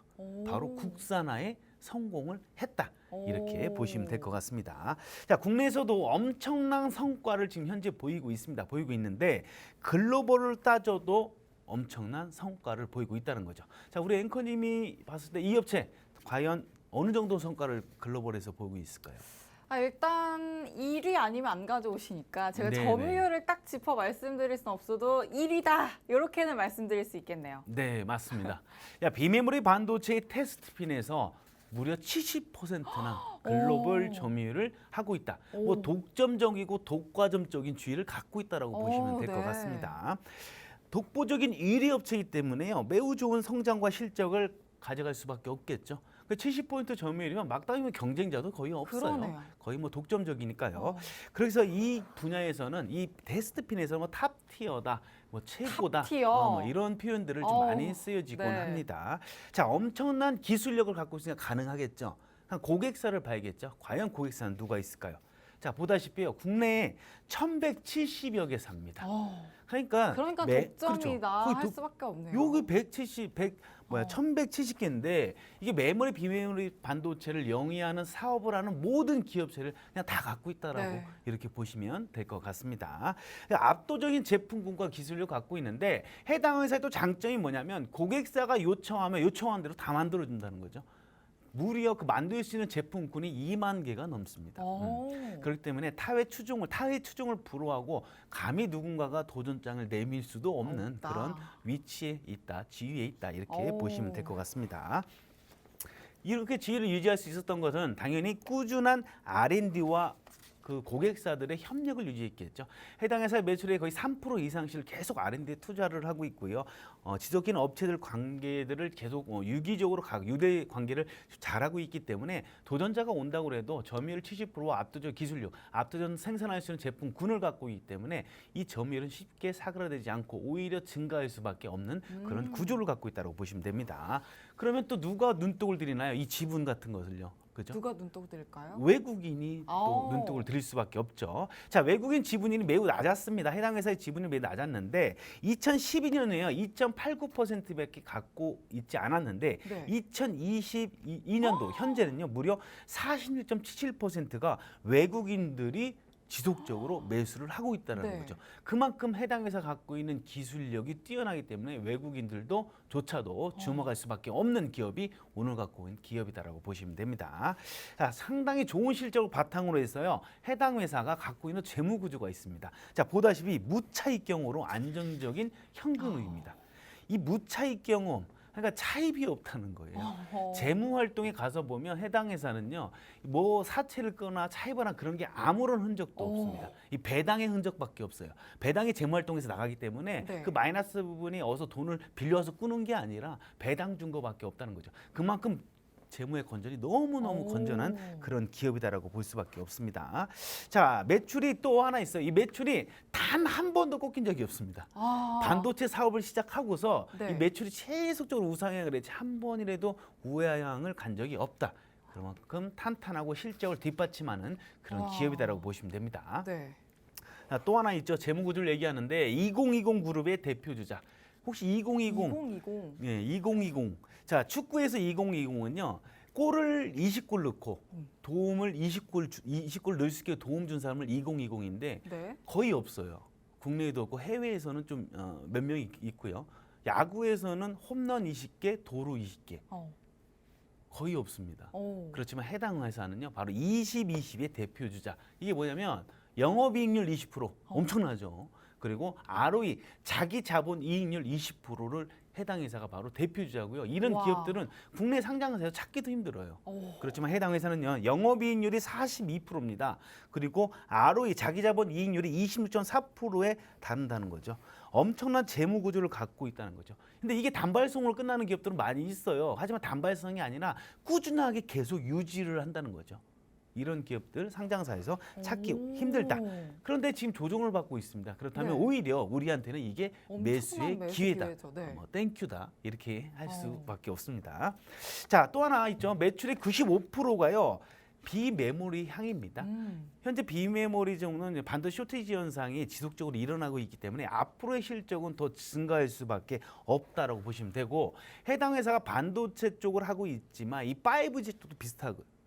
B: 바로 국산화에 성공을 했다. 이렇게 보시면 될 것 같습니다. 자, 국내에서도 엄청난 성과를 지금 현재 보이고 있습니다. 보이고 있는데 글로벌을 따져도 엄청난 성과를 보이고 있다는 거죠. 자, 우리 앵커님이 봤을 때 이 업체 과연 어느 정도 성과를 글로벌에서 보이고 있을까요?
A: 일단 1위 아니면 안 가져오시니까 제가
B: 네네.
A: 점유율을 딱 짚어 말씀드릴 수는 없어도 1위다 이렇게는 말씀드릴 수 있겠네요.
B: 네, 맞습니다. 야, 비메모리 반도체의 테스트 핀에서 무려 70%나 글로벌 점유율을 하고 있다. 뭐 독점적이고 독과점적인 주의를 갖고 있다라고 보시면 될 것 같습니다. 독보적인 1위 업체이기 때문에요. 매우 좋은 성장과 실적을 가져갈 수밖에 없겠죠. 그 70포인트 점유율이면 막다르면 경쟁자도 거의 없어요.
A: 그러네요.
B: 거의 뭐 독점적이니까요.
A: 어.
B: 그래서 이 분야에서는 이 테스트핀에서 뭐 탑티어다, 뭐 최고다,
A: 탑티어.
B: 뭐 이런 표현들을 좀
A: 어,
B: 많이 쓰여지곤
A: 네.
B: 합니다. 자, 엄청난 기술력을 갖고 있으니까 가능하겠죠. 한 고객사를 봐야겠죠. 과연 고객사는 누가 있을까요? 자, 보다시피요. 국내에 1,170여 개 삽니다. 그러니까
A: 독점이다
B: 그렇죠. 거의
A: 할 수밖에 없네요.
B: 요게 1
A: 어.
B: 1,170개인데 이게 메모리 비메모리 반도체를 영위하는 사업을 하는 모든 기업체를 그냥 다 갖고 있다라고
A: 네.
B: 이렇게 보시면 될 것 같습니다. 압도적인 제품군과 기술력을 갖고 있는데 해당 회사의 또 장점이 뭐냐면 고객사가 요청하면 요청한 대로 다 만들어 준다는 거죠. 무려 그 만들 수 있는 제품군이 2만 개가 넘습니다. 그렇기 때문에 타회 추종을 불허하고 감히 누군가가 도전장을 내밀 수도 없는
A: 없다.
B: 그런 위치에 있다, 지위에 있다 이렇게
A: 오.
B: 보시면 될 것 같습니다. 이렇게 지위를 유지할 수 있었던 것은 당연히 꾸준한 R&D와 그 고객사들의 협력을 유지했겠죠. 해당 회사의 매출의 거의 3% 이상씩을 계속 R&D에 투자를 하고 있고요. 지속적인 업체들 관계들을 계속 유기적으로 유대 관계를 잘하고 있기 때문에 도전자가 온다고 해도 점유율 70%와 압도적 기술력, 압도적 생산할 수 있는 제품군을 갖고 있기 때문에 이 점유율은 쉽게 사그라들지 않고 오히려 증가할 수밖에 없는 그런 구조를 갖고 있다고 보시면 됩니다. 그러면 또 누가 눈독을 들이나요? 이 지분 같은 것을요. 그죠?
A: 누가 눈독 들일까요?
B: 외국인이 또 눈독을 들일 수밖에 없죠. 자, 외국인 지분율이 매우 낮았습니다. 해당 회사의 지분이 매우 낮았는데 2012년에요. 2.89%밖에 갖고 있지 않았는데
A: 네.
B: 2022년도 현재는요. 무려 46.77%가 외국인들이 지속적으로 매수를 하고 있다는
A: 네.
B: 거죠. 그만큼 해당 회사 갖고 있는 기술력이 뛰어나기 때문에 외국인들도 조차도 주목할 수밖에 없는 기업이 오늘 갖고 있는 기업이다라고 보시면 됩니다. 자, 상당히 좋은 실적을 바탕으로 해서요. 해당 회사가 갖고 있는 재무 구조가 있습니다. 자, 보다시피 무차익 경우로 안정적인 현금흐입니다. 이 무차익 경우 그러니까 차입이 없다는 거예요. 재무 활동에 가서 보면 해당 회사는요, 뭐 사채를 거나 차입하나 그런 게 아무런 흔적도 없습니다. 이 배당의 흔적밖에 없어요. 배당이 재무 활동에서 나가기 때문에
A: 네.
B: 그 마이너스 부분이 어서 돈을 빌려와서 꾸는 게 아니라 배당 준 거밖에 없다는 거죠. 그만큼 재무의 건전이 너무너무 건전한 그런 기업이다라고 볼 수밖에 없습니다. 자, 매출이 또 하나 있어요. 이 매출이 단 한 번도 꺾인 적이 없습니다. 반도체 사업을 시작하고서
A: 네.
B: 이 매출이 계속적으로 우상향을 했지 한 번이라도 우하향을 간 적이 없다. 그만큼 탄탄하고 실적을 뒷받침하는 그런 기업이다라고 보시면 됩니다.
A: 네.
B: 자, 또 하나 있죠. 재무구조를 얘기하는데 2020 그룹의 대표주자. 혹시 2020 예, 2020. 자, 축구에서 2020은요. 골을 20골 넣고 도움을 20골 넣을 수 있게 도움 준 사람을 2020인데
A: 네.
B: 거의 없어요. 국내에도 없고 해외에서는 좀 몇 명이 있고요. 야구에서는 홈런 20개, 도루 20개. 거의 없습니다. 그렇지만 해당 회사는요. 바로 20-20의 대표주자. 이게 뭐냐면 영업이익률 20% 엄청나죠. 그리고 ROE 자기 자본 이익률 20%를 해당 회사가 바로 대표주자고요. 이런
A: 와.
B: 기업들은 국내 상장사에서 찾기도 힘들어요. 그렇지만 해당 회사는요. 영업이익률이 42%입니다. 그리고 ROE 자기 자본 이익률이 26.4%에 다른다는 거죠. 엄청난 재무 구조를 갖고 있다는 거죠. 근데 이게 단발성으로 끝나는 기업들은 많이 있어요. 하지만 단발성이 아니라 꾸준하게 계속 유지를 한다는 거죠. 이런 기업들 상장사에서 찾기 힘들다. 그런데 지금 조정을 받고 있습니다. 그렇다면
A: 네.
B: 오히려 우리한테는 이게 매수의
A: 엄청난 매수
B: 기회다.
A: 기회죠. 네.
B: 땡큐다. 이렇게 할 수밖에 없습니다. 자, 또 하나 있죠. 매출의 95%가요. 비메모리 향입니다. 현재 비메모리 정도는 반도체 쇼티지 현상이 지속적으로 일어나고 있기 때문에 앞으로의 실적은 더 증가할 수밖에 없다라고 보시면 되고 해당 회사가 반도체 쪽을 하고 있지만 이 5G 쪽도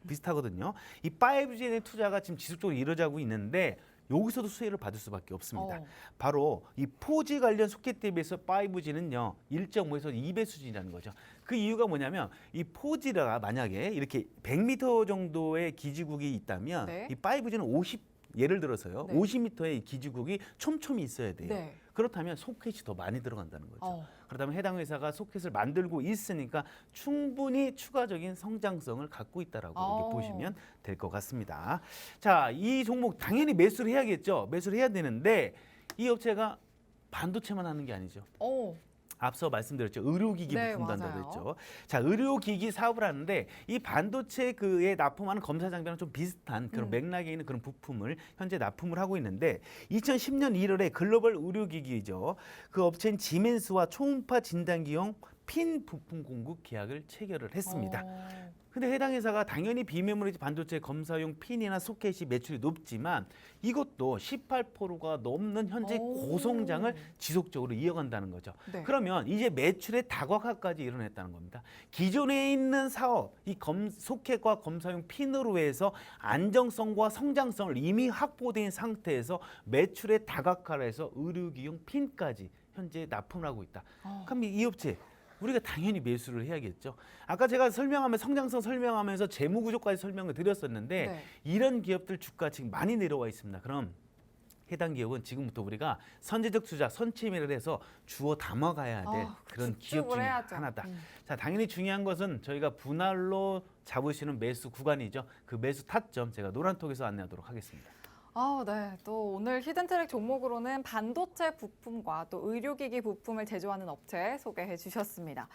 B: 비슷하거든요. 이 5G에 대한 투자가 지금 지속적으로 이루어지고 있는데 여기서도 수혜를 받을 수밖에 없습니다. 바로 이 4G 관련 소켓 대비해서 5G는요 1.5에서 2배 수준이라는 거죠. 그 이유가 뭐냐면 이 4G가 만약에 이렇게 100m 정도의 기지국이 있다면
A: 네.
B: 이 5G는 예를 들어서요
A: 네.
B: 50m의 기지국이 촘촘히 있어야 돼요.
A: 네.
B: 그렇다면 소켓이 더 많이 들어간다는 거죠. 그렇다면 해당 회사가 소켓을 만들고 있으니까 충분히 추가적인 성장성을 갖고 있다라고 이렇게 보시면 될 것 같습니다. 자, 이 종목 당연히 매수를 해야겠죠. 매수를 해야 되는데 이 업체가 반도체만 하는 게 아니죠.
A: 오,
B: 앞서 말씀드렸죠. 의료기기
A: 네,
B: 부품도 한다고
A: 맞아요.
B: 했죠. 자, 의료기기 사업을 하는데 이 반도체 그에 납품하는 검사 장비랑 좀 비슷한 그런 맥락에 있는 그런 부품을 현재 납품을 하고 있는데 2010년 1월에 글로벌 의료기기죠. 그 업체인 지멘스와 초음파 진단기용 핀 부품 공급 계약을 체결을 했습니다. 근데 해당 회사가 당연히 비메모리 반도체 검사용 핀이나 소켓이 매출이 높지만 이것도 18%가 넘는 현재
A: 오.
B: 고성장을 지속적으로 이어간다는 거죠.
A: 네.
B: 그러면 이제 매출의 다각화까지 일어났다는 겁니다. 기존에 있는 사업, 이 소켓과 검사용 핀으로 해서 안정성과 성장성을 이미 확보된 상태에서 매출의 다각화를 해서 의료기용 핀까지 현재 납품을 하고 있다. 그럼 이 업체 우리가 당연히 매수를 해야겠죠. 아까 제가 성장성 설명하면서 재무 구조까지 설명을 드렸었는데
A: 네.
B: 이런 기업들 주가 지금 많이 내려와 있습니다. 그럼 해당 기업은 지금부터 우리가 선제적 투자, 선취매를 해서 주워 담아가야 될 그런 기업
A: 집중을
B: 중에
A: 해야죠.
B: 하나다. 자, 당연히 중요한 것은 저희가 분할로 잡으시는 매수 구간이죠. 그 매수 타점 제가 노란톡에서 안내하도록 하겠습니다.
A: 네. 또 오늘 히든트랙 종목으로는 반도체 부품과 또 의료기기 부품을 제조하는 업체 소개해 주셨습니다.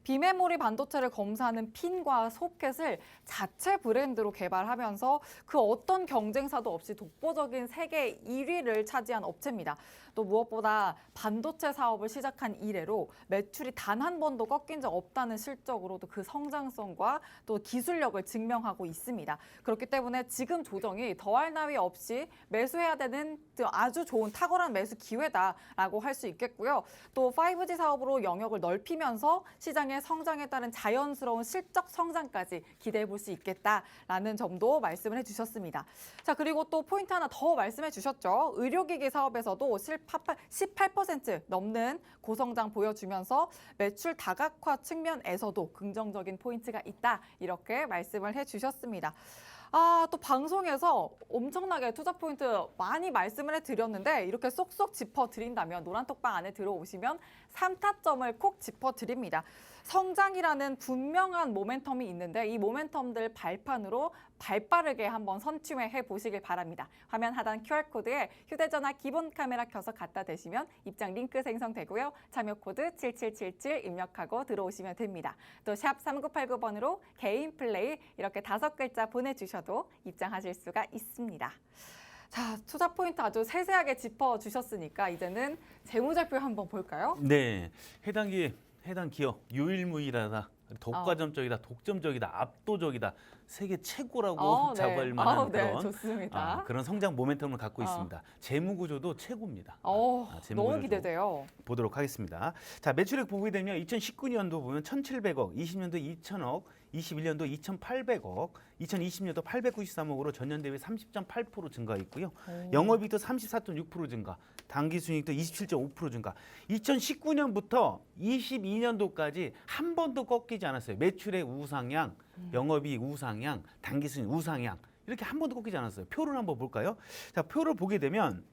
A: 비메모리 반도체를 검사하는 핀과 소켓을 자체 브랜드로 개발하면서 그 어떤 경쟁사도 없이 독보적인 세계 1위를 차지한 업체입니다. 또 무엇보다 반도체 사업을 시작한 이래로 매출이 단 한 번도 꺾인 적 없다는 실적으로도 그 성장성과 또 기술력을 증명하고 있습니다. 그렇기 때문에 지금 조정이 더할 나위 없이 매수해야 되는 아주 좋은 탁월한 매수 기회다라고 할 수 있겠고요. 또 5G 사업으로 영역을 넓히면서 시장의 성장에 따른 자연스러운 실적 성장까지 기대해 볼 수 있겠다라는 점도 말씀을 해주셨습니다. 자, 그리고 또 포인트 하나 더 말씀해 주셨죠. 의료기기 사업에서도 18% 넘는 고성장 보여주면서 매출 다각화 측면에서도 긍정적인 포인트가 있다. 이렇게 말씀을 해주셨습니다. 또 방송에서 엄청나게 투자 포인트 많이 말씀을 해드렸는데 이렇게 쏙쏙 짚어드린다면 노란톡방 안에 들어오시면 3타점을 콕 짚어드립니다. 성장이라는 분명한 모멘텀이 있는데 이 모멘텀들 발판으로 발빠르게 한번 선취해 보시길 바랍니다. 화면 하단 QR코드에 휴대전화 기본 카메라 켜서 갖다 대시면 입장 링크 생성되고요. 참여 코드 7777 입력하고 들어오시면 됩니다. 또 샵 3989번으로 개인 플레이 이렇게 5글자 보내주셔도 입장하실 수가 있습니다. 자, 투자 포인트 아주 세세하게 짚어주셨으니까 이제는 재무제표 한번 볼까요?
B: 네, 해당 기업 유일무이하다, 독과점적이다, 독점적이다, 압도적이다, 세계 최고라고 잡을 만한
A: 네,
B: 그런
A: 좋습니다.
B: 그런 성장 모멘텀을 갖고 있습니다. 재무 구조도 최고입니다. 재무
A: 너무
B: 구조도
A: 기대돼요.
B: 보도록 하겠습니다. 자, 매출액 보게 되면 2019년도 보면 1,700억, 20년도 2,000억, 21년도 2,800억, 2020년도 893억으로 전년 대비 30.8% 증가했고요. 영업이익도 34.6% 증가, 당기순이익도 27.5% 증가. 2019년부터 22년도까지 한 번도 꺾이지 않았어요. 매출액 우상향, 영업이익 우상향, 당기순이익 우상향. 이렇게 한 번도 꺾이지 않았어요. 표를 한번 볼까요? 자, 표를 보게 되면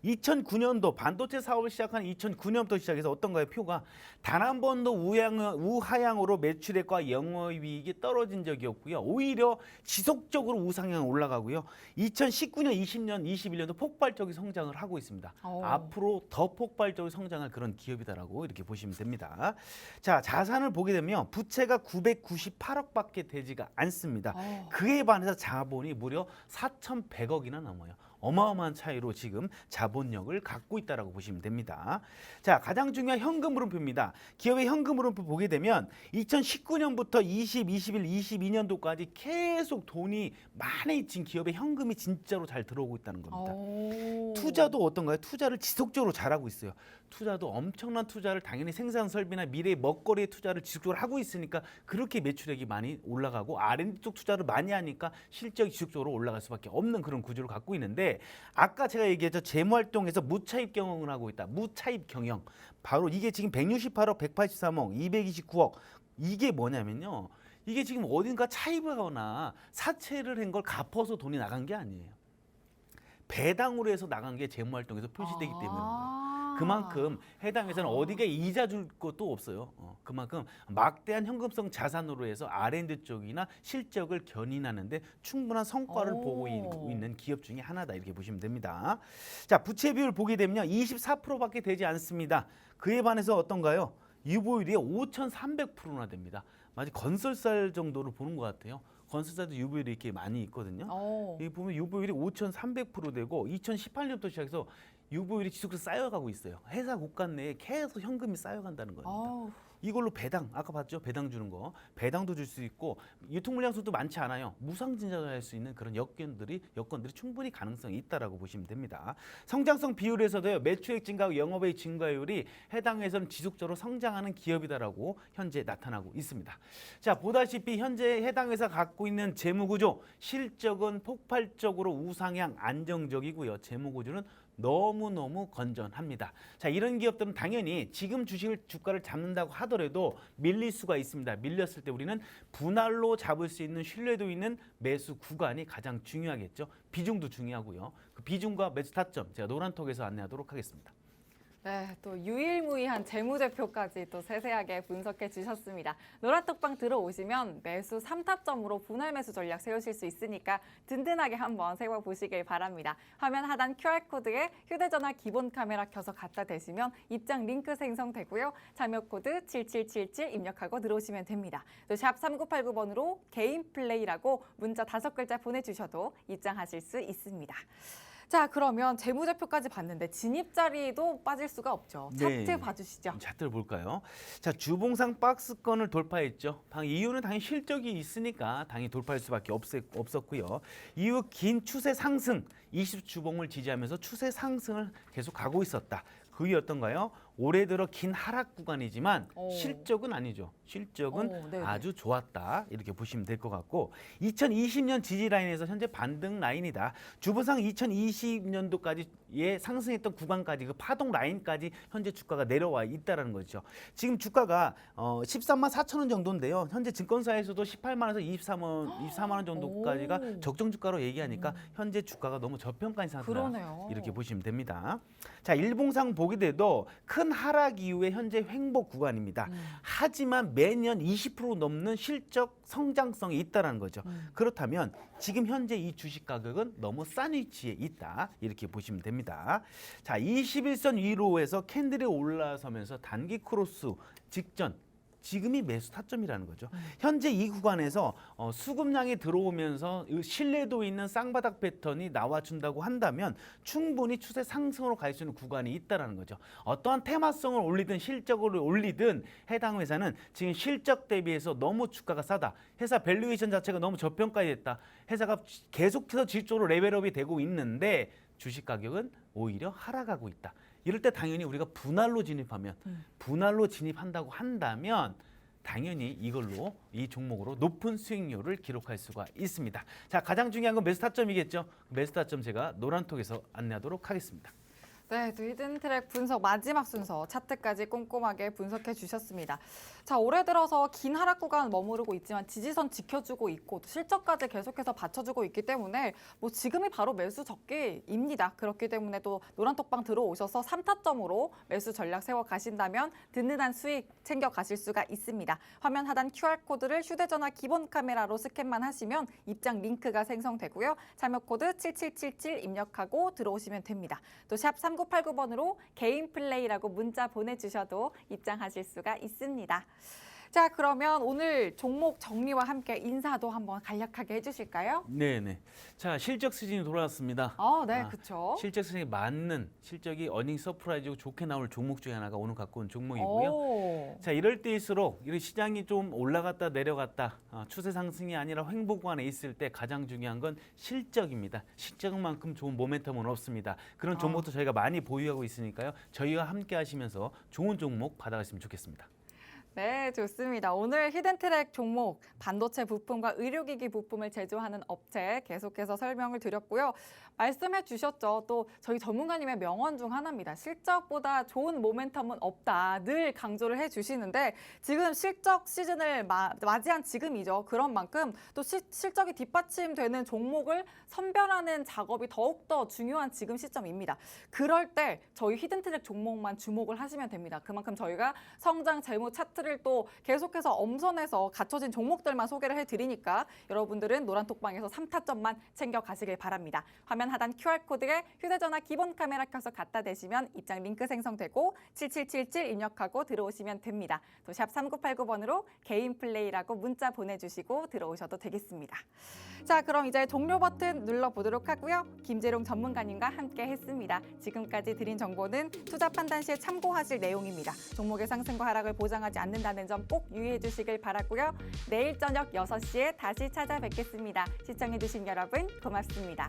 B: 2009년도 반도체 사업을 시작한 2009년부터 시작해서 어떤가요? 표가 단 한 번도 우하향으로 매출액과 영업이익이 떨어진 적이 없고요. 오히려 지속적으로 우상향 올라가고요. 2019년, 20년, 21년도 폭발적인 성장을 하고 있습니다. 앞으로 더 폭발적으로 성장할 그런 기업이다라고 이렇게 보시면 됩니다. 자, 자산을 보게 되면 부채가 998억밖에 되지가 않습니다. 그에 반해서 자본이 무려 4,100억이나 넘어요. 어마어마한 차이로 지금 자본력을 갖고 있다라고 보시면 됩니다. 자, 가장 중요한 현금 흐름표입니다. 기업의 현금 흐름표 보게 되면 2019년부터 20, 21, 22년도까지 계속 돈이 많아진 기업의 현금이 진짜로 잘 들어오고 있다는 겁니다. 투자도 어떤가요? 투자를 지속적으로 잘하고 있어요. 투자도 엄청난 투자를 당연히 생산 설비나 미래 먹거리의 투자를 지속적으로 하고 있으니까 그렇게 매출액이 많이 올라가고 R&D 쪽 투자를 많이 하니까 실적이 지속적으로 올라갈 수밖에 없는 그런 구조를 갖고 있는데 아까 제가 얘기했죠. 재무활동에서 무차입 경영을 하고 있다. 무차입 경영. 바로 이게 지금 168억, 183억, 229억. 이게 뭐냐면요. 이게 지금 어딘가 차입을 하거나 사채를 한 걸 갚아서 돈이 나간 게 아니에요. 배당으로 해서 나간 게 재무활동에서 표시되기 때문에 그런 거예요. 그만큼 해당 회사는 어디가 이자 줄 것도 없어요. 그만큼 막대한 현금성 자산으로 해서 R&D 쪽이나 실적을 견인하는데 충분한 성과를 보고 있는 기업 중에 하나다 이렇게 보시면 됩니다. 자, 부채 비율 보게 되면요. 24%밖에 되지 않습니다. 그에 반해서 어떤가요? 유보율이 5,300%나 됩니다. 마치 건설사 정도로 보는 것 같아요. 건설사도 유보율이 이렇게 많이 있거든요. 여기 보면 유보율이 5,300% 되고 2018년부터 시작해서 유보율이 지속적으로 쌓여가고 있어요. 회사股간 내에 계속 현금이 쌓여간다는 겁니다. 이걸로 배당, 아까 봤죠? 배당 주는 거. 배당도 줄 수 있고 유통물량 수도 많지 않아요. 무상증자를 할 수 있는 그런 여건들이 충분히 가능성이 있다라고 보시면 됩니다. 성장성 비율에서도요. 매출액 증가하고 영업외 증가율이 해당 회사는 지속적으로 성장하는 기업이다라고 현재 나타나고 있습니다. 자, 보다시피 현재 해당 회사 갖고 있는 재무 구조, 실적은 폭발적으로 우상향 안정적이고요. 재무 구조는 너무너무 건전합니다. 자, 이런 기업들은 당연히 지금 주가를 잡는다고 하더라도 밀릴 수가 있습니다. 밀렸을 때 우리는 분할로 잡을 수 있는 신뢰도 있는 매수 구간이 가장 중요하겠죠. 비중도 중요하고요. 그 비중과 매수 타점 제가 노란톡에서 안내하도록 하겠습니다.
A: 네, 또 유일무이한 재무제표까지 또 세세하게 분석해 주셨습니다. 노란톡방 들어오시면 매수 3타점으로 분할 매수 전략 세우실 수 있으니까 든든하게 한번 세워보시길 바랍니다. 화면 하단 QR코드에 휴대전화 기본 카메라 켜서 갖다 대시면 입장 링크 생성되고요. 참여 코드 7777 입력하고 들어오시면 됩니다. 또 샵 3989번으로 개인 플레이라고 문자 5글자 보내주셔도 입장하실 수 있습니다. 자, 그러면 재무제표까지 봤는데 진입 자리도 빠질 수가 없죠. 차트
B: 네.
A: 봐주시죠.
B: 차트를 볼까요? 자, 주봉상 박스권을 돌파했죠. 이유는 당연히 실적이 있으니까 당연히 돌파할 수밖에 없었고요. 이후 긴 추세 상승, 20주봉을 지지하면서 추세 상승을 계속 가고 있었다. 그 이유였던가요? 올해 들어 긴 하락 구간이지만 실적은 아니죠. 실적은 아주 좋았다. 이렇게 보시면 될 것 같고 2020년 지지 라인에서 현재 반등 라인이다. 주보상 2020년도까지의 상승했던 구간까지 그 파동 라인까지 현재 주가가 내려와 있다는 거죠. 지금 주가가 13만 4천 원 정도인데요. 현재 증권사에서도 18만 원에서 24만 원 정도까지가 적정 주가로 얘기하니까 현재 주가가 너무 저평가인 상태다. 이렇게 보시면 됩니다. 자, 일봉상 보게 돼도 큰 하락 이후에 현재 횡보 구간입니다. 하지만 매년 20% 넘는 실적 성장성이 있다는 거죠. 그렇다면 지금 현재 이 주식 가격은 너무 싼 위치에 있다. 이렇게 보시면 됩니다. 자, 21선 위로 해서 캔들이 올라서면서 단기 크로스 직전 지금이 매수 타점이라는 거죠. 현재 이 구간에서 수급량이 들어오면서 신뢰도 있는 쌍바닥 패턴이 나와준다고 한다면 충분히 추세 상승으로 갈 수 있는 구간이 있다는 거죠. 어떠한 테마성을 올리든 실적을 올리든 해당 회사는 지금 실적 대비해서 너무 주가가 싸다. 회사 밸류에이션 자체가 너무 저평가됐다. 회사가 계속해서 지속적으로 레벨업이 되고 있는데 주식 가격은 오히려 하락하고 있다. 이럴 때 당연히 우리가 분할로 진입한다고 한다면 당연히 이걸로 이 종목으로 높은 수익률을 기록할 수가 있습니다. 자, 가장 중요한 건 매수 타점이겠죠. 매수 타점 제가 노란톡에서 안내하도록 하겠습니다.
A: 네, 또 히든트랙 분석 마지막 순서 차트까지 꼼꼼하게 분석해 주셨습니다. 자, 올해 들어서 긴 하락 구간 머무르고 있지만 지지선 지켜주고 있고 또 실적까지 계속해서 받쳐주고 있기 때문에 뭐 지금이 바로 매수 적기입니다. 그렇기 때문에 또 노란톡방 들어오셔서 3타점으로 매수 전략 세워 가신다면 든든한 수익 챙겨 가실 수가 있습니다. 화면 하단 QR코드를 휴대전화 기본 카메라로 스캔만 하시면 입장 링크가 생성되고요. 참여 코드 7777 입력하고 들어오시면 됩니다. 또 샵 3989번으로 개인 플레이라고 문자 보내주셔도 입장하실 수가 있습니다. 자, 그러면 오늘 종목 정리와 함께 인사도 한번 간략하게 해주실까요?
B: 네네. 자, 실적 시즌이 돌아왔습니다.
A: 네, 그렇죠.
B: 실적 시즌에 맞는 실적이 어닝 서프라이즈고 좋게 나올 종목 중에 하나가 오늘 갖고 온 종목이고요. 자, 이럴 때일수록 이런 시장이 좀 올라갔다 내려갔다 추세 상승이 아니라 횡보 구간에 있을 때 가장 중요한 건 실적입니다. 실적만큼 좋은 모멘텀은 없습니다. 그런 종목도 저희가 많이 보유하고 있으니까요. 저희와 함께 하시면서 좋은 종목 받아가시면 좋겠습니다.
A: 네, 좋습니다. 오늘 히든트랙 종목 반도체 부품과 의료기기 부품을 제조하는 업체 계속해서 설명을 드렸고요. 말씀해 주셨죠. 또 저희 전문가님의 명언 중 하나입니다. 실적보다 좋은 모멘텀은 없다. 늘 강조를 해 주시는데 지금 실적 시즌을 맞이한 지금이죠. 그런 만큼 또 실적이 뒷받침되는 종목을 선별하는 작업이 더욱더 중요한 지금 시점입니다. 그럴 때 저희 히든트랙 종목만 주목을 하시면 됩니다. 그만큼 저희가 성장 재무 차트를 또 계속해서 엄선해서 갖춰진 종목들만 소개를 해드리니까 여러분들은 노란톡방에서 3타점만 챙겨가시길 바랍니다. 화면 하단 QR코드에 휴대전화 기본 카메라 켜서 갖다 대시면 입장 링크 생성되고 7777 입력하고 들어오시면 됩니다. 또 샵 3989번으로 개인 플레이라고 문자 보내주시고 들어오셔도 되겠습니다. 자, 그럼 이제 종료 버튼 눌러보도록 하고요. 김재룡 전문가님과 함께 했습니다. 지금까지 드린 정보는 투자 판단 시에 참고하실 내용입니다. 종목의 상승과 하락을 보장하지 않는다는 점 꼭 유의해 주시길 바라고요. 내일 저녁 6시에 다시 찾아뵙겠습니다. 시청해주신 여러분 고맙습니다.